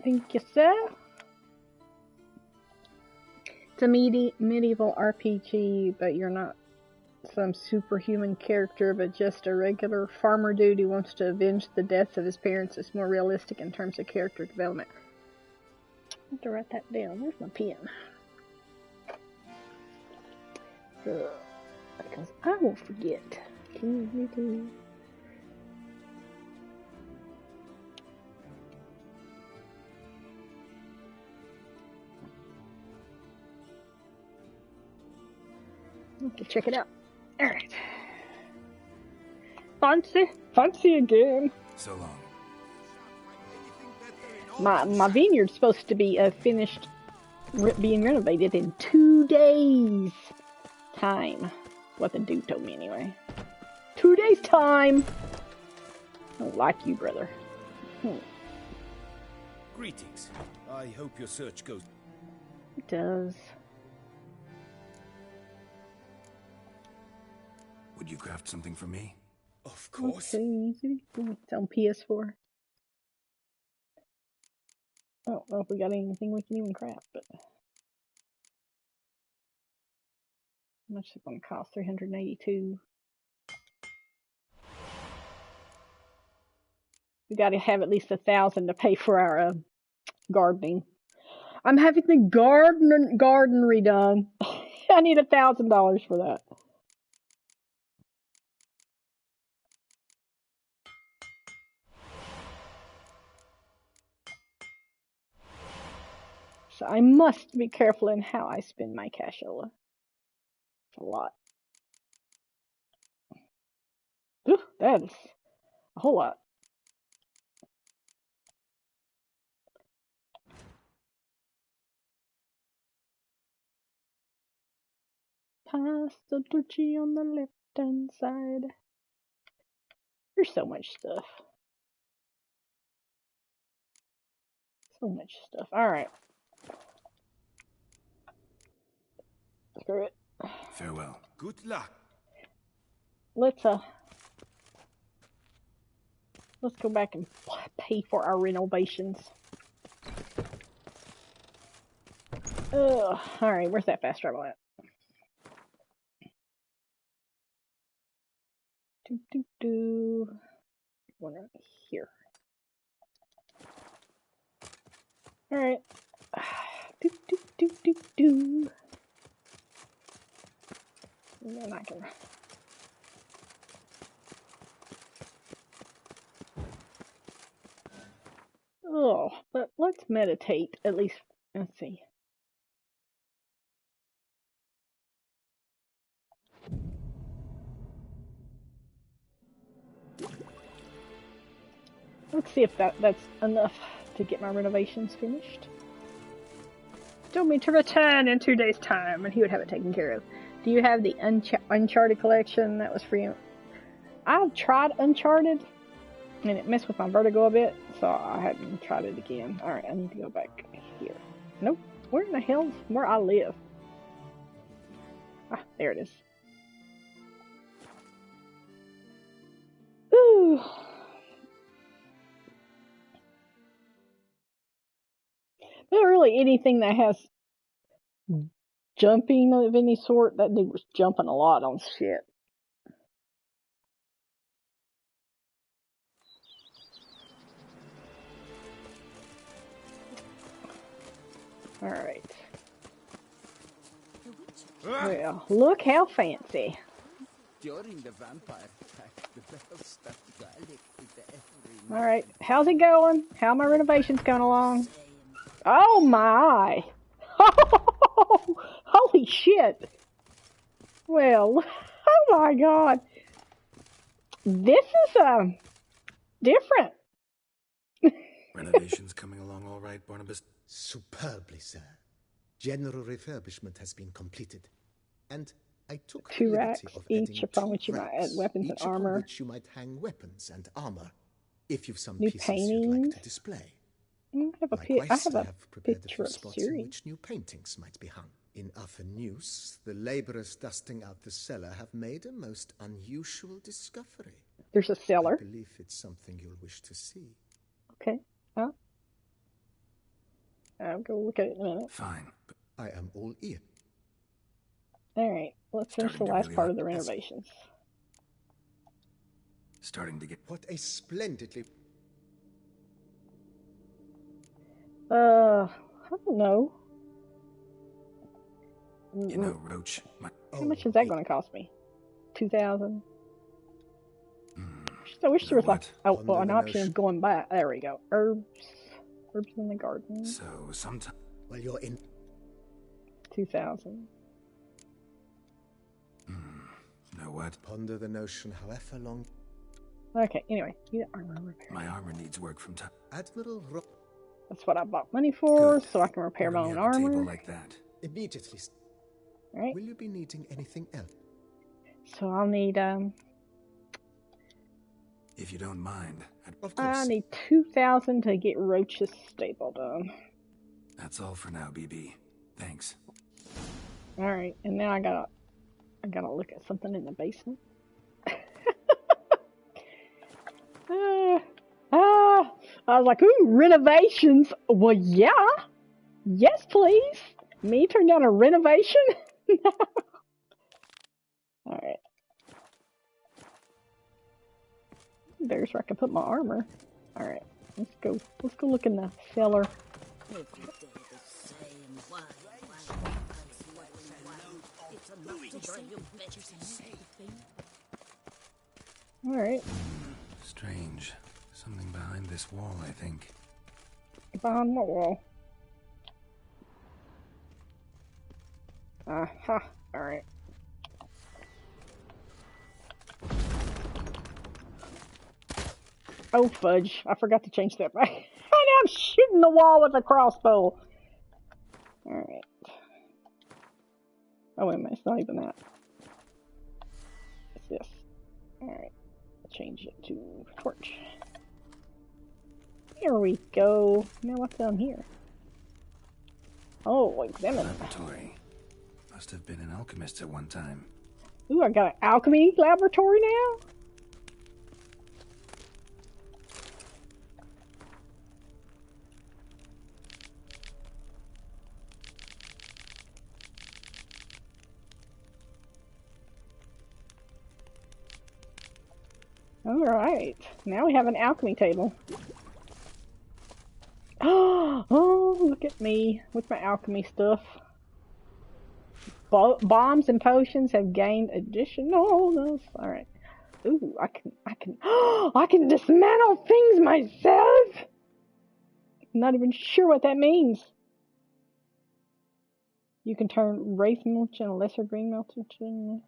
Thank you, sir. It's a medieval RPG, but you're not some superhuman character, but just a regular farmer dude who wants to avenge the deaths of his parents. It's more realistic in terms of character development. I have to write that down. Where's my pen? Because I will forget. Okay, check it out. Alright. Fancy again. So long. My vineyard's supposed to be finished being renovated in 2 days time. What the dude told me anyway. 2 days time. I don't like you, brother. Greetings. I hope your search goes. It does. Would you craft something for me? Of course. It's on PS4. I don't know if we got anything we can even craft, but how much is it going to cost? $382. We got to have at least 1,000 to pay for our gardening. I'm having the garden redone. I need $1,000 for that. So I must be careful in how I spend my cashola. It's a lot. Ooh, that is a whole lot. Pasta Ducci on the left hand side. There's so much stuff. So much stuff. Alright. Screw it. Farewell. Good luck. Let's go back and pay for our renovations. Alright, where's that fast travel at? One right here. Alright. And then I can... Oh, but let's meditate at least. Let's see. Let's see if that's enough to get my renovations finished. Told me to return in 2 days' time, and he would have it taken care of. Do you have the Uncharted collection? That was free. I've tried Uncharted, and it messed with my vertigo a bit, so I hadn't tried it again. Alright, I need to go back here. Nope. Where in the hell's where I live? Ah, there it is. Ooh. Not really anything that has jumping of any sort. That dude was jumping a lot on shit. Alright. Well, look how fancy. During the vampire attack, the bells stopped dialing every Alright, how's it going? How are my renovations going along? Oh my! Holy shit! Well, oh my god. This is, different. Renovations coming along all right, Barnabas? Superbly, sir. General refurbishment has been completed. And I took 2 the racks liberty of each adding upon 2 which you might add racks, weapons each and upon armor. which you might hang weapons and armor, if you've some New pieces you'd like paintings. to display. I have a, Likewise, I I have prepared a picture few of spots in Siri. which new paintings might be hung. In other news, the laborers dusting out the cellar have made a most unusual discovery. There's a cellar. I believe it's something you'll wish to see. Okay. I'll go look at it in a minute. Fine. I am all ear. Alright, let's finish the last part of the renovations. Starting to get... What a splendidly... I don't know. You know, Roach... How much is that going to cost me? 2,000? I wish there was like an option of going back. There we go. Herbs in the garden. So sometime... Well, you're in... 2,000. Know what? Ponder the notion however long... Okay, anyway. Armor repair. My armor needs work from time. Admiral That's what I bought money for, Good. so I can repair my own Table armor. like that. Immediately. Right. Will you be needing anything else? So I'll need, If you don't mind. Of course. I need 2,000 to get Roach's stable done. That's all for now, BB. Thanks. Alright, and now I gotta look at something in the basement. I was like, ooh, renovations. Well, yeah. Yes, please. Me turn down a renovation? Alright. There's where I can put my armor. Alright, let's go look in the cellar. Alright. Strange. Something behind this wall, I think. Behind what wall? Aha. Alright. Oh, fudge. I forgot to change that back. And I'm shooting the wall with a crossbow. Alright. Oh, wait a minute. It's not even that. It's this. Alright. Change it to torch. Here we go. Now what's down here? Oh, examine. Laboratory. Must have been an alchemist at one time. Ooh, I got an alchemy laboratory now? Alright, now we have an alchemy table. Oh, look at me with my alchemy stuff. Bombs and potions have gained additional. Alright. Ooh, I can dismantle things myself? I'm not even sure what that means. You can turn Wraith Mulch and Lesser Green Mulch into...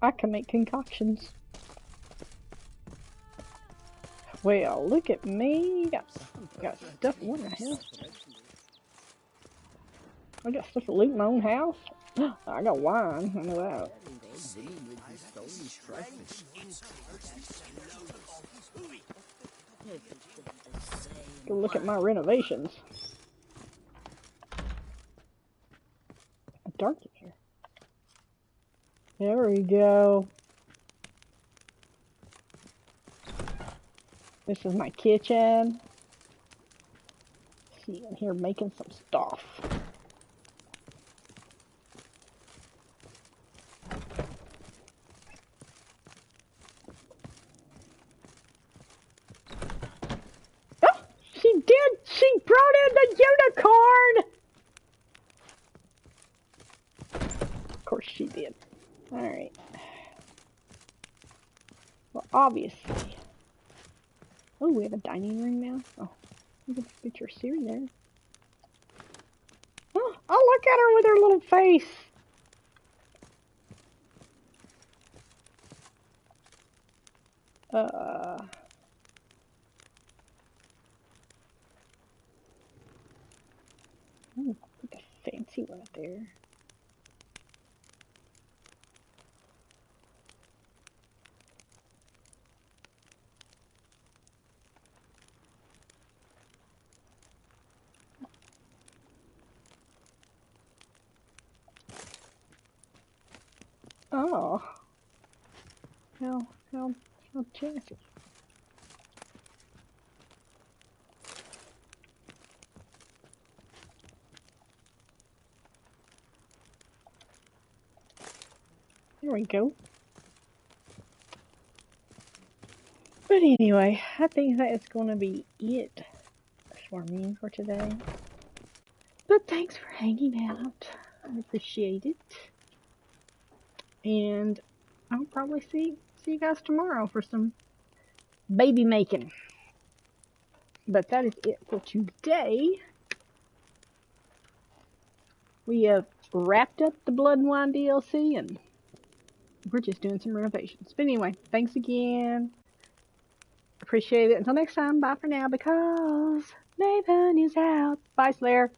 I can make concoctions. Well, look at me. Got stuff. What the hell? I got stuff to loot my own house. I got wine. I know that. Go look at my renovations. It's dark in here. There we go. This is my kitchen. See, I'm here making some stuff. Oh, she did! She brought in the unicorn! Of course she did. Alright. Well, obviously. Oh, we have a dining room now. Oh, you can put your Siri there. Oh, look at her with her little face. Ooh, put the fancy one up there. Oh. How chassis. There we go. But anyway, I think that is going to be it for me for today. But thanks for hanging out. I appreciate it. And I'll probably see you guys tomorrow for some baby making. But that is it for today. We have wrapped up the Blood and Wine DLC and we're just doing some renovations. But anyway, thanks again. Appreciate it. Until next time, bye for now because Maven is out. Bye, Slayer.